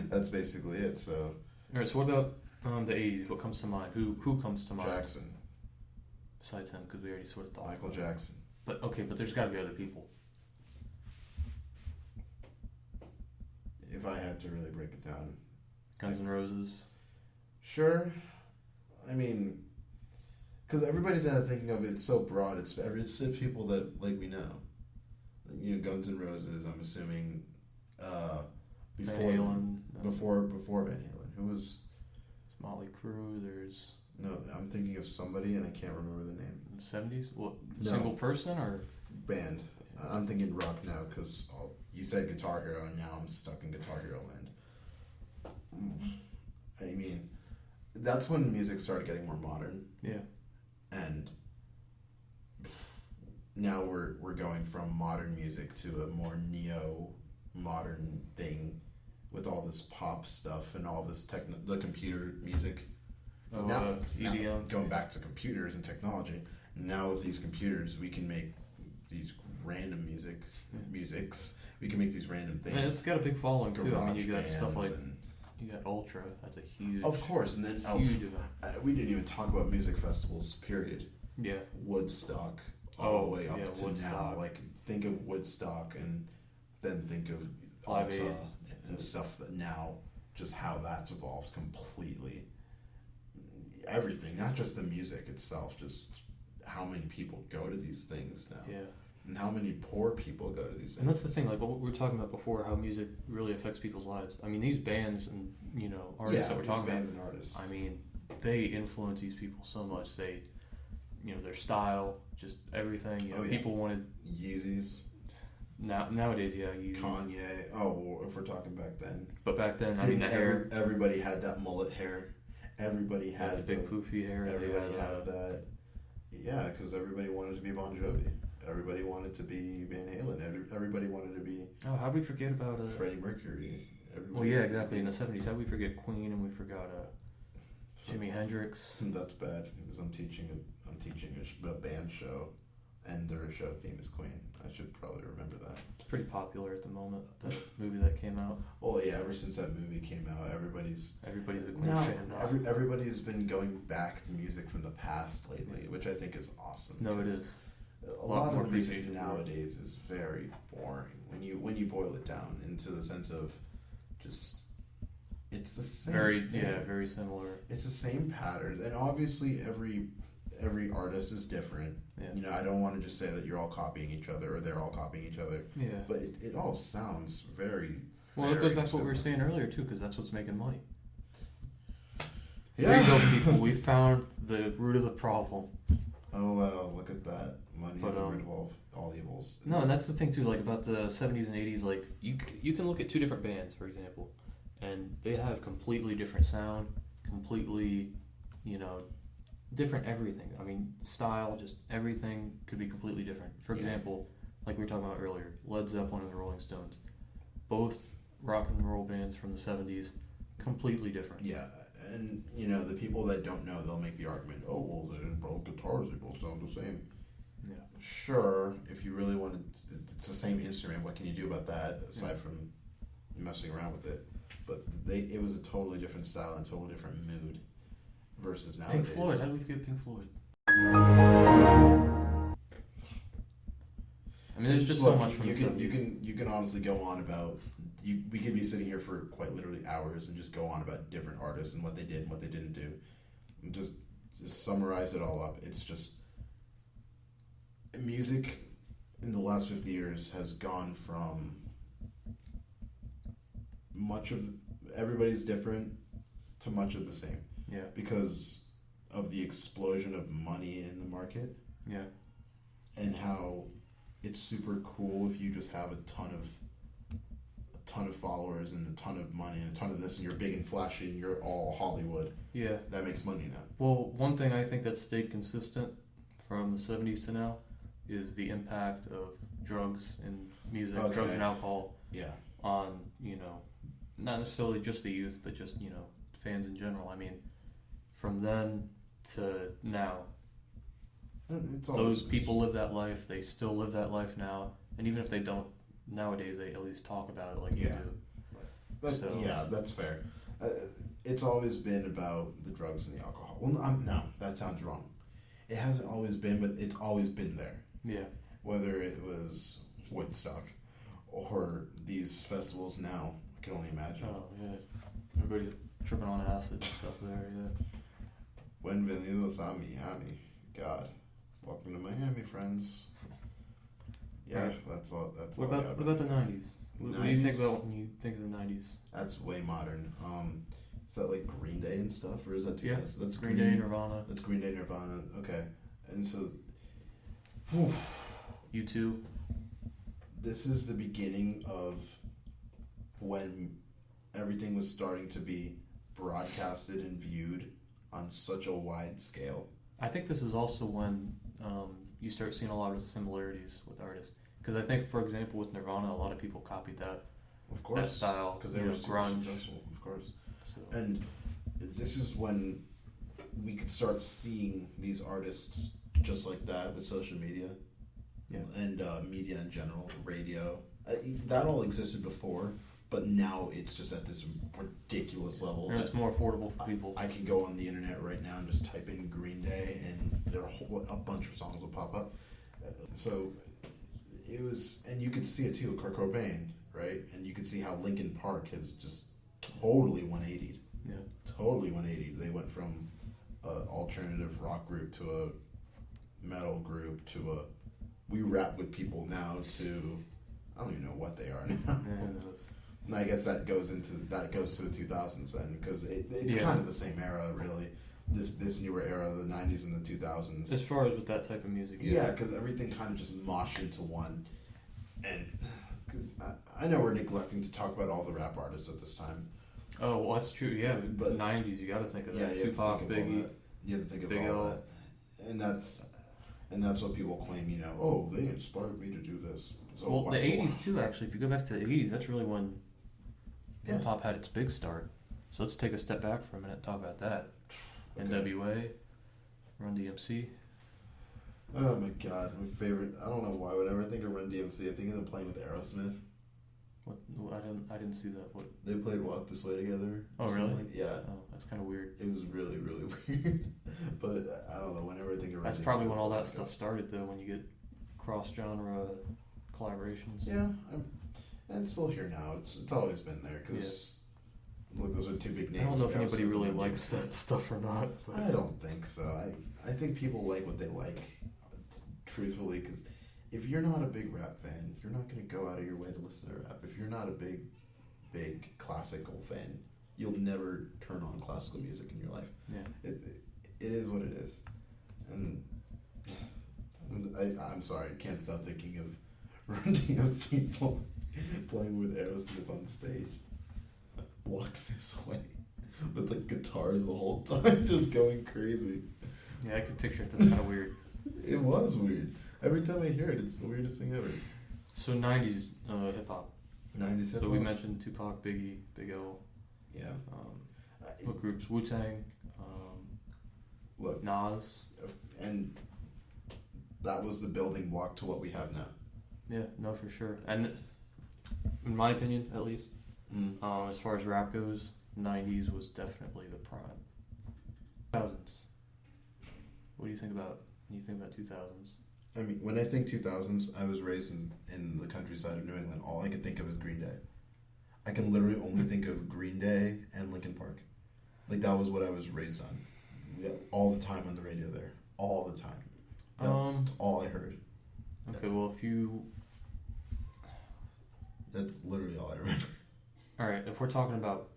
That's basically it. So, all right. So what about the 80s? What comes to mind? Who comes to mind? Jackson. Besides him, because we already sort of thought. Michael Jackson. But there's got to be other people. If I had to really break it down. Guns N' Roses. Sure. I mean, because everybody that I'm thinking of, it's so broad. It's people that like we know. Guns N' Roses. I'm assuming before Van Halen, before Van Halen. Who was? Motley Crue. There's. No, I'm thinking of somebody and I can't remember the name. 70s. What? No. Single person or Band. I'm thinking rock now because you said Guitar Hero and now I'm stuck in Guitar Hero land. I mean, that's when music started getting more modern. Yeah. And now we're going from modern music to a more neo-modern thing with all this pop stuff and all this the computer music. Now, EDM. Going back to computers and technology, now with these computers we can make these random musics. We can make these random things. And it's got a big following too. I mean, you got Garage stuff like bands you got Ultra. That's a huge. of course, and then huge event. we didn't even talk about music festivals. Period. Yeah. Woodstock, all the way up yeah, to Woodstock. now. Like, think of Woodstock and then think of Live Alta Aid. and stuff that now, just how that's evolved completely. Everything, not just the music itself, just how many people go to these things now. Yeah. And how many poor people go to these things. And that's the thing, like what we were talking about before, how music really affects people's lives. I mean, these bands and, you know, artists that we're talking bands about, and artists. I mean, they influence these people so much. They, you know, their style, just everything. You know, people wanted Yeezys. Nowadays, yeah, you. Kanye. Oh, well, if we're talking back then. But back then, I mean, the hair. Everybody had that mullet hair. Everybody had the big poofy hair. Everybody had that. Yeah, because everybody wanted to be Bon Jovi. Everybody wanted to be Van Halen. Everybody wanted to be. Oh, how'd we forget about Freddie Mercury? Well, yeah, exactly. In the '70s, how'd we forget Queen and we forgot Jimi Hendrix? That's bad because I'm teaching a band show, and their show theme is Queen. I should probably remember that. It's pretty popular at the moment. The movie that came out. Well, yeah. Ever since that movie came out, everybody's a Queen fan now. Everybody's been going back to music from the past lately, which I think is awesome. No, it is. A lot of the music nowadays is very boring when you boil it down into the sense of just it's the same very similar. It's the same pattern, and obviously every artist is different. Yeah. You know, I don't want to just say that you're all copying each other or they're all copying each other. Yeah. But it all sounds very. Well, it goes back to what we were saying earlier too, because that's what's making money. Yeah. There you go, people. We found the root of the problem. Oh well, look at that. Money is the root of all evils. No, and that's the thing too. Like about the '70s and '80s, like you can look at two different bands, for example, and they have completely different sound, completely, you know, different everything. I mean, style, just everything could be completely different. For example, like we were talking about earlier, Led Zeppelin and the Rolling Stones, both rock and roll bands from the '70s, completely different. Yeah, and you know the people that don't know, they'll make the argument, oh well, they both guitars, they both sound the same. Yeah. Sure, if you really wanted, it's the same instrument. What can you do about that aside from messing around with it? But it was a totally different style and totally different mood versus nowadays. Pink Floyd. How do we forget Pink Floyd? I mean, there's just so much from you can honestly go on about we could be sitting here for quite literally hours and just go on about different artists and what they did and what they didn't do, and just summarize it all up. It's just music in the last 50 years has gone from everybody's different to much of the same. Yeah. Because of the explosion of money in the market. Yeah. And how it's super cool if you just have a ton of followers and a ton of money and a ton of this and you're big and flashy and you're all Hollywood. Yeah. That makes money now. Well, one thing I think that stayed consistent from the '70s to now is the impact of drugs and music, drugs and alcohol. Yeah. On, you know, not necessarily just the youth, but just, you know, fans in general. I mean, from then to now, those people live that life. They still live that life now, and even if they don't nowadays, they at least talk about it like they do. Yeah, that's fair. It's always been about the drugs and the alcohol. Well, no, that sounds wrong. It hasn't always been, but it's always been there. Yeah. Whether it was Woodstock or these festivals now, I can only imagine. Oh yeah, everybody's tripping on acid and stuff there. Yeah. Bienvenidos a Miami. God, welcome to Miami, friends. Yeah, that's all. That's what all about the '90s? What do you think about when you think of the '90s? That's way modern. Is that like Green Day and stuff, or is that? Yeah, that's Green Day, Nirvana. That's Green Day, Nirvana. Okay, and so. U2. This is the beginning of when everything was starting to be broadcasted and viewed on such a wide scale. I think this is also when you start seeing a lot of similarities with artists. Because I think, for example, with Nirvana, a lot of people copied that. Of course. That style. Because they were grunge. successful, of course. So. And this is when we could start seeing these artists just like that with social media. Yeah. And media in general, radio. That all existed before, but now it's just at this ridiculous level. And it's more affordable for people. I can go on the internet right now and just type in Green Day, and a bunch of songs will pop up. So it was, and you could see it too, Kurt Cobain, right? And you could see how Linkin Park has just totally 180'd. Yeah. Totally 180'd. They went from an alternative rock group to a metal group to a we rap with people now to I don't even know what they are now. Yeah, who knows? And I guess that goes to the 2000s then, because it's kind of the same era, really. This newer era, the 90s and the 2000s. As far as with that type of music, Yeah, because everything kind of just moshed into one. And because I know we're neglecting to talk about all the rap artists at this time. Oh, well, that's true. Yeah, But- but 90s, you got to think of that. Yeah, you Tupac, have to think of all Biggie. that. You have to think of Big all L. that. And that's what people claim, you know, oh, they inspired me to do this. So Well, the so 80s too, actually. If you go back to the 80s, that's really when Yeah. hip hop had its big start. So let's take a step back for a minute and talk about that. Okay. NWA, Run DMC. Oh my god, my favorite. I don't know why. Whenever I think of Run DMC, I think of them playing with Aerosmith. What? I didn't see that. What? They played Walk This Way together. Oh, or really? something. Yeah. Oh, that's kind of weird. It was really, really weird. But I don't know. Whenever I think of Run That's DMC, probably when I all think that of- stuff started, though. When you get cross-genre collaborations. Yeah, and it's still here now. It's always been there because look, those are two big names. I don't know if Aerosmith anybody and really Run likes DMC. that stuff or not. But I don't think so. I think people like what they like, truthfully, because if you're not a big rap fan, you're not going to go out of your way to listen to rap. If you're not a big classical fan, you'll never turn on classical music in your life. yeah. It is what it is. And I'm sorry, I can't stop thinking of Run DMC playing with Aerosmith on stage. Walk This Way. With like guitars the whole time, just going crazy. Yeah, I could picture it. That's kind of weird. It was weird. Every time I hear it, it's the weirdest thing ever. So 90s hip hop. 90s hip So we mentioned Tupac, Biggie, Big L. Yeah. What groups? Wu-Tang, Look, Nas. and that was the building block to what we have now. Yeah, no, for sure. And in my opinion, at least, as far as rap goes, 90s was definitely the prime. 2000s. What do you think about when you think about 2000s? I mean, when I think 2000s, I was raised in the countryside of New England. All I can think of is Green Day. I can literally only think of Green Day and Linkin Park. Like, that was what I was raised on. Yeah, all the time on the radio there. All the time. That's all I heard. Okay, well, if you... That's literally all I remember. Alright, if we're talking about,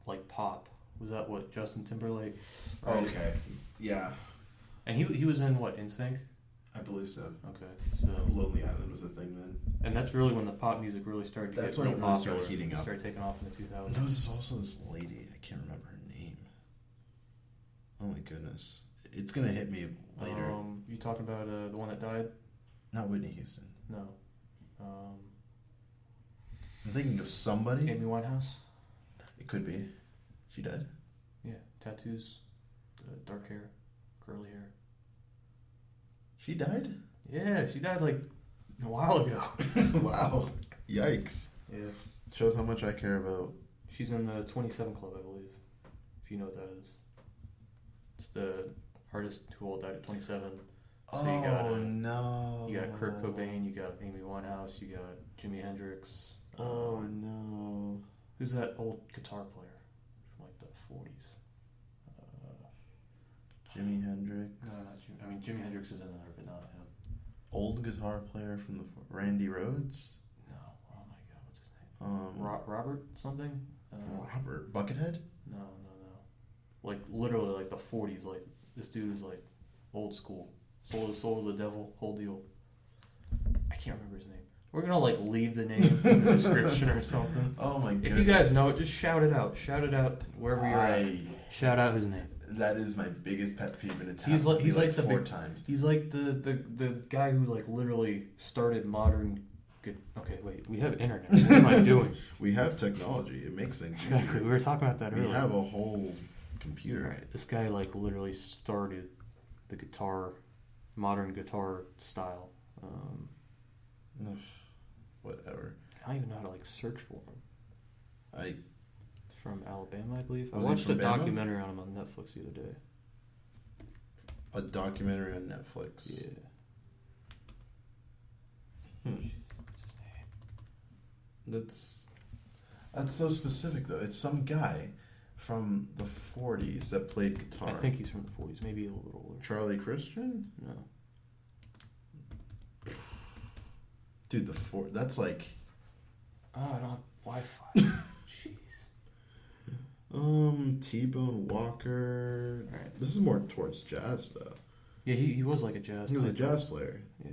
like, pop, was that what, Justin Timberlake? Right? Okay. Yeah. And he was in, what, NSYNC? I believe so. Okay, so... Lonely Island was a thing then. And that's really when the pop music really started to That's get when it real really popular. started heating up. Started taking off in the 2000s. There was also this lady. I can't remember her name. Oh my goodness. It's going to hit me later. You talking about the one that died? Not Whitney Houston. No. I'm thinking of somebody. Amy Winehouse? It could be. She died? Yeah, tattoos, dark hair, curly hair. She died? Yeah, she died like a while ago. Wow. Yikes. Yeah. Shows how much I care about. She's in the 27 Club, I believe, if you know what that is. It's the artist who all died at 27. So you got, no. You got Kurt Cobain, you got Amy Winehouse, you got Jimi Hendrix. Oh no. Who's that old guitar player from like the 40s? Jimi Hendrix. No, not Jimi. I mean, Jimi Hendrix is in there, but not him. Old guitar player from the Randy Rhoads. No. Oh my God, what's his name? Robert something? Robert Buckethead. No. Like literally like the 40s. Like this dude is like old school. Sold his soul to the devil. Whole deal. I can't remember his name. We're gonna like leave the name in the description or something. Oh my goodness. If you guys know it, just shout it out. Shout it out wherever you're at. Shout out his name. That is my biggest pet peeve, and it's He's like the four big, times. He's like the guy who like literally started modern. Good. Okay, wait. We have internet. What am I doing? We have technology. It makes things Exactly. easier. We were talking about that earlier. We have a whole computer. Right. This guy like literally started the guitar, modern guitar style. Whatever. I don't even know how to like search for him. From Alabama, I believe. Was I he watched a from Bama? documentary on him on Netflix the other day. A documentary on Netflix. Yeah. That's so specific though. It's some guy from the 40s that played guitar. I think he's from the 40s, maybe a little older. Charlie Christian? No. Dude, that's like... Oh, I don't have Wi-Fi. Jeez. T-Bone Walker. All right. This is more towards jazz though. Yeah, he was like a jazz. He was a type. jazz player. Yeah.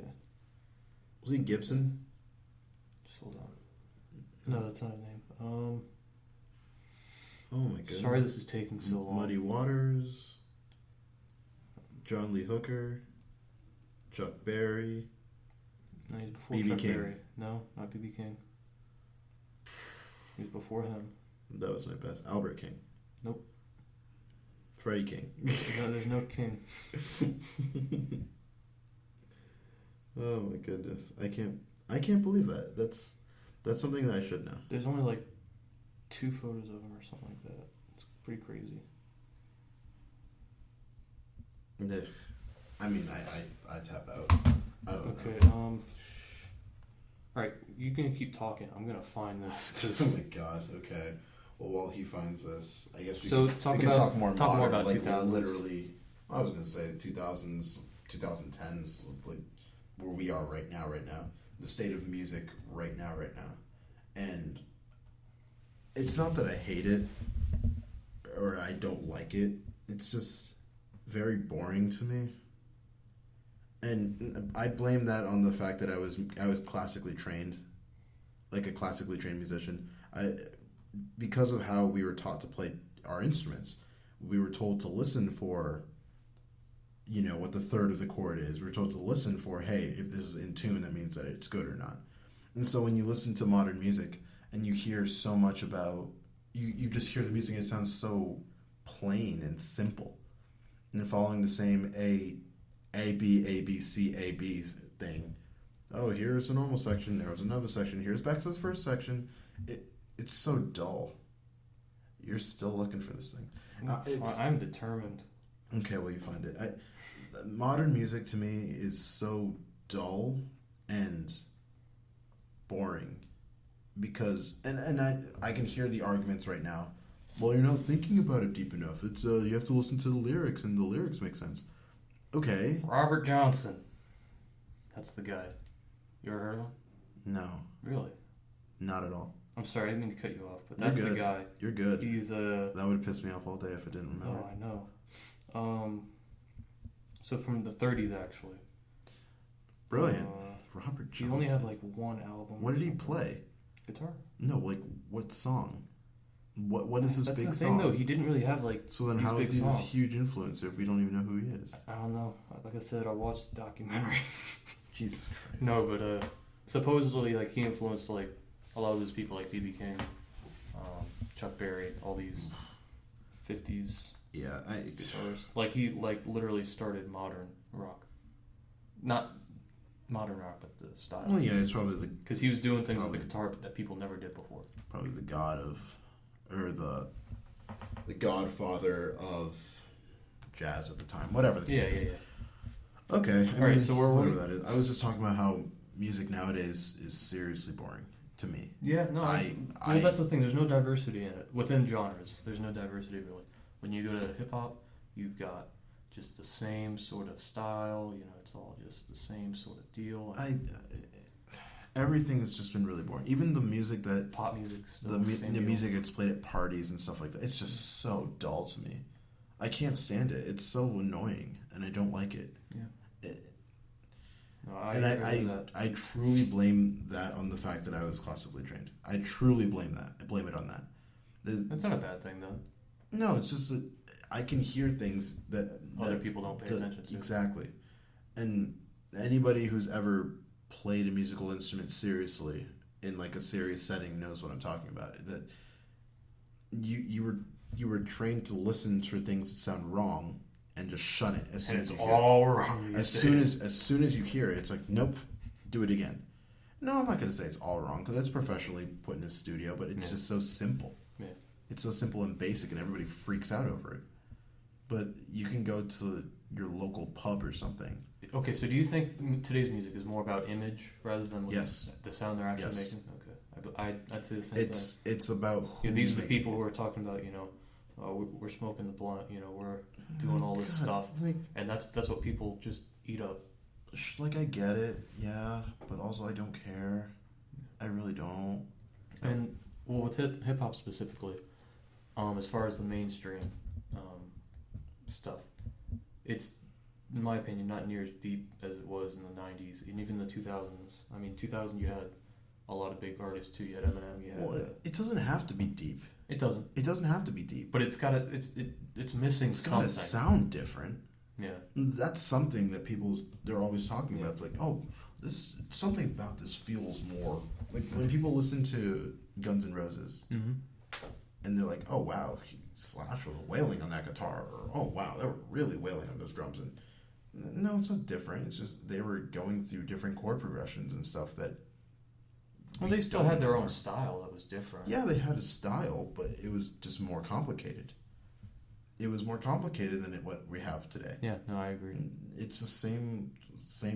Was he Gibson? Just hold on. No, that's not his name. Oh my goodness. Sorry, this is taking so long. Muddy Waters. John Lee Hooker. Chuck Berry. No, he's before B.B. Chuck King. Berry. No, not B.B. King. He was before him. That was my best. Albert King. Nope. Freddie King. There's no King. Oh my goodness. I can't believe that. That's something that I should know. There's only like 2 photos of him or something like that. It's pretty crazy. I mean, I tap out. I don't Okay. know. Alright, you can keep talking. I'm gonna find this. Oh my god. Okay. Well, while he finds this, I guess we So can talk talk more more modern, about like 2000s. literally. I was gonna say 2000s, 2010s, like where we are right now. The state of music right now, and it's not that I hate it or I don't like it. It's just very boring to me. And I blame that on the fact that I was classically trained, like a classically trained musician. Because of how we were taught to play our instruments, we were told to listen for, what the third of the chord is. We were told to listen for, hey, if this is in tune, that means that it's good or not. And so when you listen to modern music and you hear so much about, you just hear the music and it sounds so plain and simple. And following the same A, B, A, B, C, A, B thing. Oh, here's a normal section. There's another section. Here's back to the first section. It's so dull. You're still looking for this thing. I'm determined. Okay, well, you find it. Modern music to me is so dull and boring because, and I can hear the arguments right now. Well, you're not thinking about it deep enough. It's you have to listen to the lyrics, and the lyrics make sense. Okay. Robert Johnson. That's the guy. You ever heard of him? No. Really? Not at all. I'm sorry, I didn't mean to cut you off, but that's You're the good. guy. You're good. He's That would piss me off all day if I didn't remember. Oh, I know. So from the 30s, actually. Brilliant. Robert Johnson. He only had like 1 album. What did he play? Guitar. No, like what song? What is his That's big the song? thing, though. He didn't really have like. So then, these how big is he songs. this huge influencer if we don't even know who he is? I don't know. Like I said, I watched the documentary. Jesus Christ. No, but supposedly, like he influenced like a lot of those people, like B.B. King, Chuck Berry, all these 50s Yeah, guitarists. Like he literally started modern rock, not modern rock, but the style. Well, yeah, it's probably Because he was doing things with the guitar that people never did before. probably the god of, or the godfather of jazz at the time. Whatever the case is. Okay. All right, so whatever that is. I was just talking about how music nowadays is seriously boring to me. Yeah, no, that's the thing. There's no diversity in it within genres. There's no diversity really. When you go to hip hop, you've got just the same sort of style. It's all just the same sort of deal. Everything has just been really boring. Even the music that Pop music, the music that's played at parties and stuff like that. It's just so dull to me. I can't stand it. It's so annoying, and I don't like it. Yeah. No, I truly blame that on the fact that I was classically trained. I truly blame that. I blame it on that. That's not a bad thing, though. No, it's just that I can hear things that Other people don't pay attention to. Exactly. And anybody who's ever played a musical instrument seriously in like a serious setting knows what I'm talking about. That you were trained to listen for things that sound wrong and just shun it as soon as you hear it. All wrong. As soon as you hear it, it's like, nope, do it again. No, I'm not going to say it's all wrong because that's professionally put in a studio, but it's just so simple. Yeah. It's so simple and basic, and everybody freaks out over it. But you can go to your local pub or something. Okay, so do you think today's music is more about image rather than Yes. the sound they're actually Yes. making? Okay, I'd say the same thing. It's about who These are the making people it. who are talking about, we're smoking the blunt, we're doing all this God, stuff, like, and that's what people just eat up. like I get it, yeah, but also I don't care. I really don't. And well, with hip hop specifically, as far as the mainstream stuff, it's in my opinion not near as deep as it was in the '90s and even the 2000s. I mean, 2000 you had a lot of big artists too. You had Eminem. You had. Well, it doesn't have to be deep. It doesn't. It doesn't have to be deep. But it's missing It's something. got to sound different. Yeah. That's something that they're always talking about. It's like, oh, this something about this feels more like when people listen to Guns N' Roses Mm-hmm. and they're like, oh wow, Slash was wailing on that guitar, or oh wow, they were really wailing on those drums. And no, it's not different. It's just they were going through different chord progressions and stuff that. Well, they still had their own style that was different. Yeah, they had a style, but it was just more complicated. It was more complicated than what we have today. Yeah, no, I agree. It's the same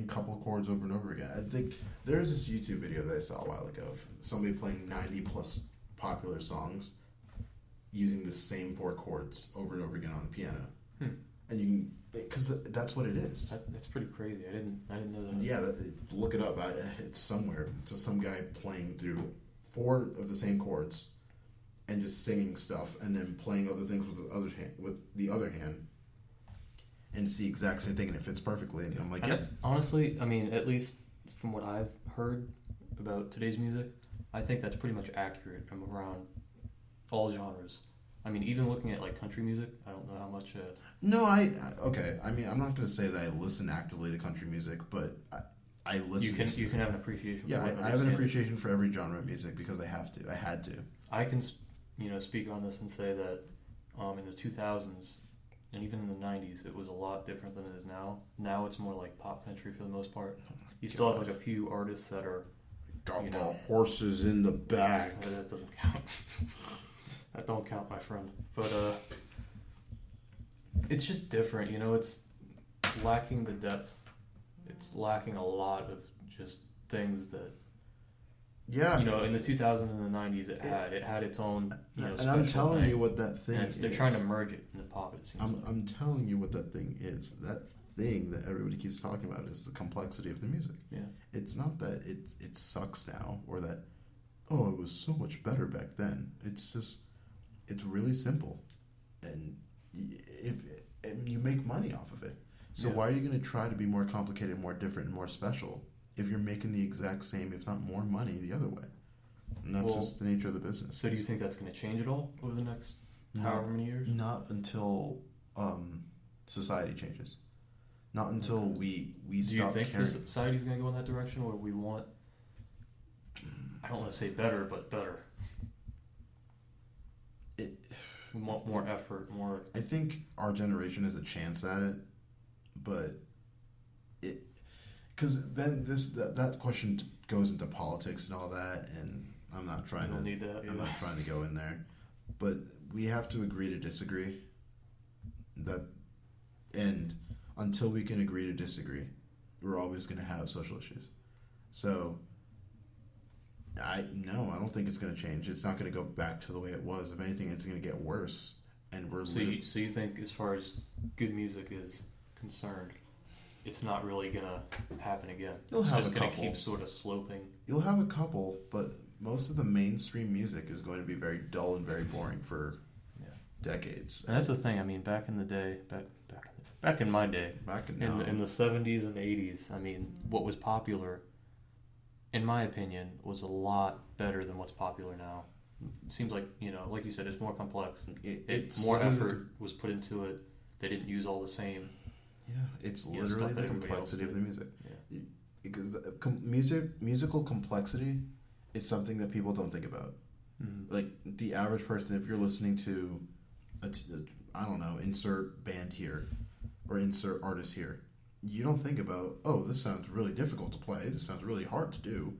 couple of chords over and over again. I think there's this YouTube video that I saw a while ago of somebody playing 90 plus popular songs using the same 4 chords over and over again on the piano. And you can, because that's what it is. That's pretty crazy. I didn't know that. Yeah, look it up. It's somewhere. It's just some guy playing through 4 of the same chords and just singing stuff, and then playing other things with the other hand, and it's the exact same thing, and it fits perfectly. And I'm like, yeah. Honestly, I mean, at least from what I've heard about today's music, I think that's pretty much accurate around all genres. I mean, even looking at like country music, I don't know how much. No, okay. I mean, I'm not going to say that I listen actively to country music, but I listen. You can have an appreciation. Yeah, for I have an appreciation for every genre of music because I had to. I can, speak on this and say that in the 2000s and even in the 90s, it was a lot different than it is now. Now it's more like pop country for the most part. You still have like a few artists that are. Got the horses in the back. That doesn't count. That don't count, my friend. But it's just different, It's lacking the depth. It's lacking a lot of just things that. Yeah. In the 2000s and the 90s, it had its own. And I'm telling you what that thing is. They're trying to merge it into pop. It seems. I'm telling you what that thing is. That thing that everybody keeps talking about is the complexity of the music. Yeah. It's not that it sucks now, or that it was so much better back then. It's just it's really simple, and and you make money off of it. So why are you going to try to be more complicated, more different, and more special if you're making the exact same, if not more money, the other way? And that's just the nature of the business. So do you think that's going to change at all over the next however many years? Not until society changes. Not until we stop Do you think caring. society's going to go in that direction where we want, I don't want to say better, but better? We want more effort, more... I think our generation has a chance at it, but because then that question goes into politics and all that, and I'm not trying to. Need that, I'm not trying to go in there, but we have to agree to disagree. And until we can agree to disagree, we're always going to have social issues. So I don't think it's going to change. It's not going to go back to the way it was. If anything, it's going to get worse. And we're so you think, as far as good music is concerned, it's not really going to happen again? It's just going to keep sort of sloping? You'll have a couple, but most of the mainstream music is going to be very dull and very boring for decades. And that's the thing. I mean, back in the day, back in my day, in the 70s and 80s, I mean, what was popular, in my opinion, was a lot better than what's popular now. It seems like, like you said, it's more complex. It's more effort was put into it. They didn't use all the same. Yeah, it's literally the complexity of the music. Yeah. Because musical complexity is something that people don't think about. Mm-hmm. Like the average person, if you're listening to, I don't know, insert band here or insert artist here, you don't think about, oh, this sounds really difficult to play. This sounds really hard to do.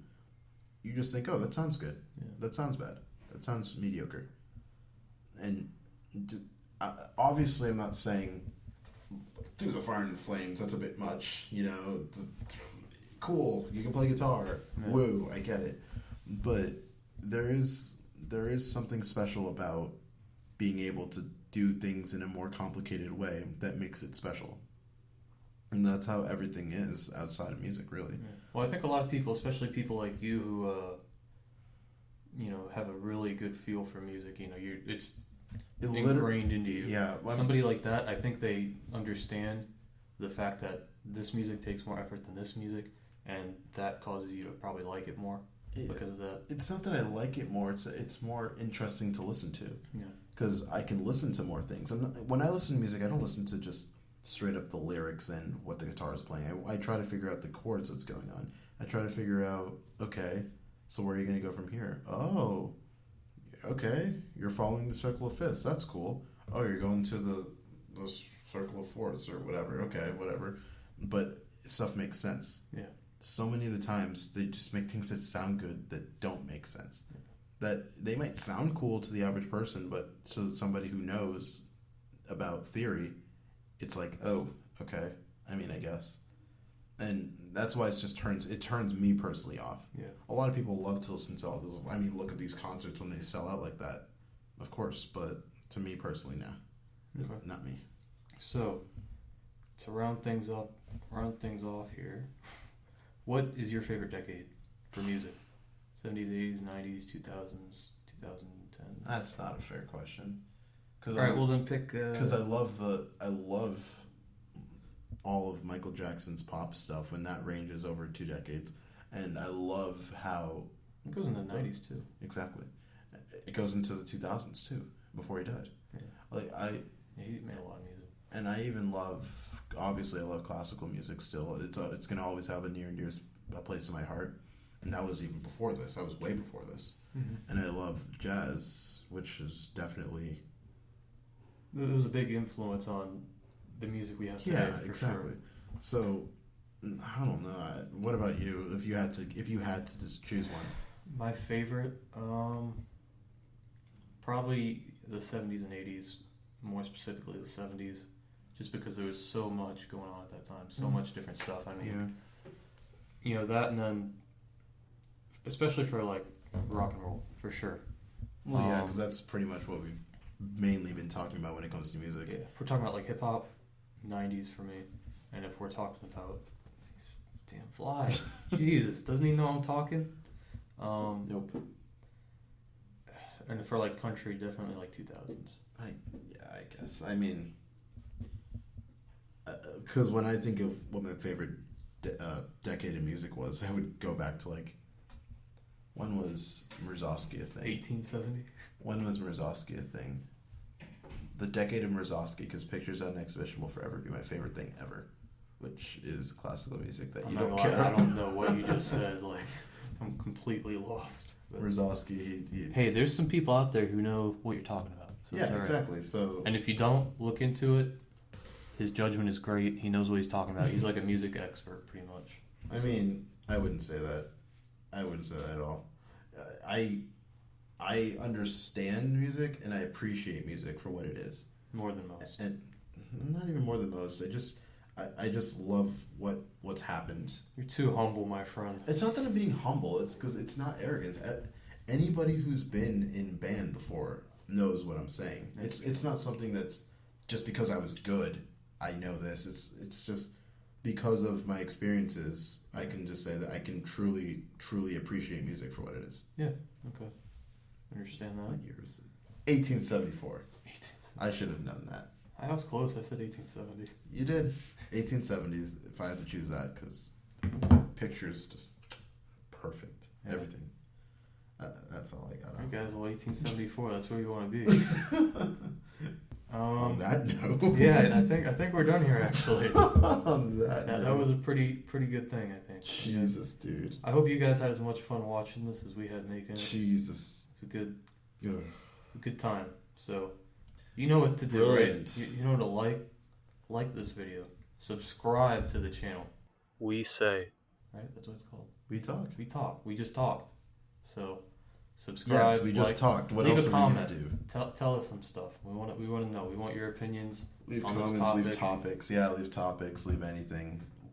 You just think, oh, that sounds good. Yeah. That sounds bad. That sounds mediocre. And obviously, I'm not saying do the Fire and the Flames. That's a bit much, you know. Cool, you can play guitar. Yeah. Woo, I get it. But there is something special about being able to do things in a more complicated way that makes it special. And that's how everything is outside of music, really. Yeah. Well, I think a lot of people, especially people like you who, have a really good feel for music, it's ingrained into you. Yeah. Somebody like that, I think they understand the fact that this music takes more effort than this music, and that causes you to probably like it more because of that. It's not that I like it more. It's more interesting to listen to. Yeah. Because I can listen to more things. When I listen to music, I don't listen to just straight up the lyrics and what the guitar is playing. I try to figure out the chords that's going on. I try to figure out, okay, so where are you going to go from here? Oh, okay, you're following the circle of fifths. That's cool. Oh, you're going to the circle of fourths or whatever. Okay, whatever. But stuff makes sense. Yeah. So many of the times they just make things that sound good that don't make sense. Yeah. That they might sound cool to the average person, but to somebody who knows about theory, it's like, oh, okay. I mean, I guess. And that's why it turns me personally off. Yeah. A lot of people love to listen to all this. I mean, look at these concerts when they sell out like that. Of course, but to me personally, nah. Okay. Not me. So, to round things off here, what is your favorite decade for music? 70s, 80s, 90s, 2000s, 2010s? That's not a fair question. All right, well then pick... Because I love all of Michael Jackson's pop stuff when that ranges over 2 decades. And I love how... It goes into the 90s too. Exactly. It goes into the 2000s too, before he died. Yeah. He made a lot of music. And I even obviously I love classical music still. It's going to always have a near and dear place in my heart. And that was even before this. That was way before this. Mm-hmm. And I love jazz, which is definitely... There was a big influence on the music we have today. Yeah, exactly. Sure. So, I don't know. What about you? If you had to just choose one. My favorite, probably the 70s and 80s, more specifically the 70s, just because there was so much going on at that time, so much different stuff. I mean, that, and then especially for like rock and roll, for sure. Well, yeah, because that's pretty much what we've mainly been talking about when it comes to music. Yeah, if we're talking about like hip hop, 90s for me, and if we're talking about damn fly, Jesus, doesn't he know I'm talking? Nope. And for like country, definitely like 2000s. I guess. I mean, because when I think of what my favorite decade of music was, I would go back to like, when was Mrzowski a thing? 1870. When was Mrzowski a thing? The decade of Mrzowski, because Pictures at an Exhibition will forever be my favorite thing ever, which is classical music that you don't care. I don't know what you just said. Like, I'm completely lost. Mrzowski, Hey, there's some people out there who know what you're talking about. So yeah, exactly. So, and if you don't look into it, his judgment is great. He knows what he's talking about. He's like a music expert, pretty much. I mean, I wouldn't say that. I wouldn't say that at all. I understand music and I appreciate music for what it is. More than most. And not even more than most. I just love what's happened. You're too humble, my friend. It's not that I'm being humble. It's because it's not arrogance. Anybody who's been in band before knows what I'm saying. It's not something that's just because I was good, I know this. It's just because of my experiences, I can just say that I can truly, truly appreciate music for what it is. Yeah, okay. Understand that. What year is it? 1874. I should have known that. I was close. I said 1870. You did. 1870s, if I had to choose that, because pictures just perfect. Yeah. Everything. That's all I got. All right, guys. Well, 1874. That's where you want to be. On that note. Yeah, I think we're done here. Actually. On that note. That was a pretty good thing, I think. Jesus, dude. I hope you guys had as much fun watching this as we had making it. Jesus. It's a good time. So, you know what to do, Brilliant. right? You know to like this video, subscribe to the channel. We say, right? That's what it's called. We talk. We talk. We just talked. So, subscribe. Yes, we just like, talked. What leave else a are we gonna comment. do? Tell us some stuff. We want to know. We want your opinions. Leave on this comments, leave topic. topics. Yeah, leave topics, leave anything.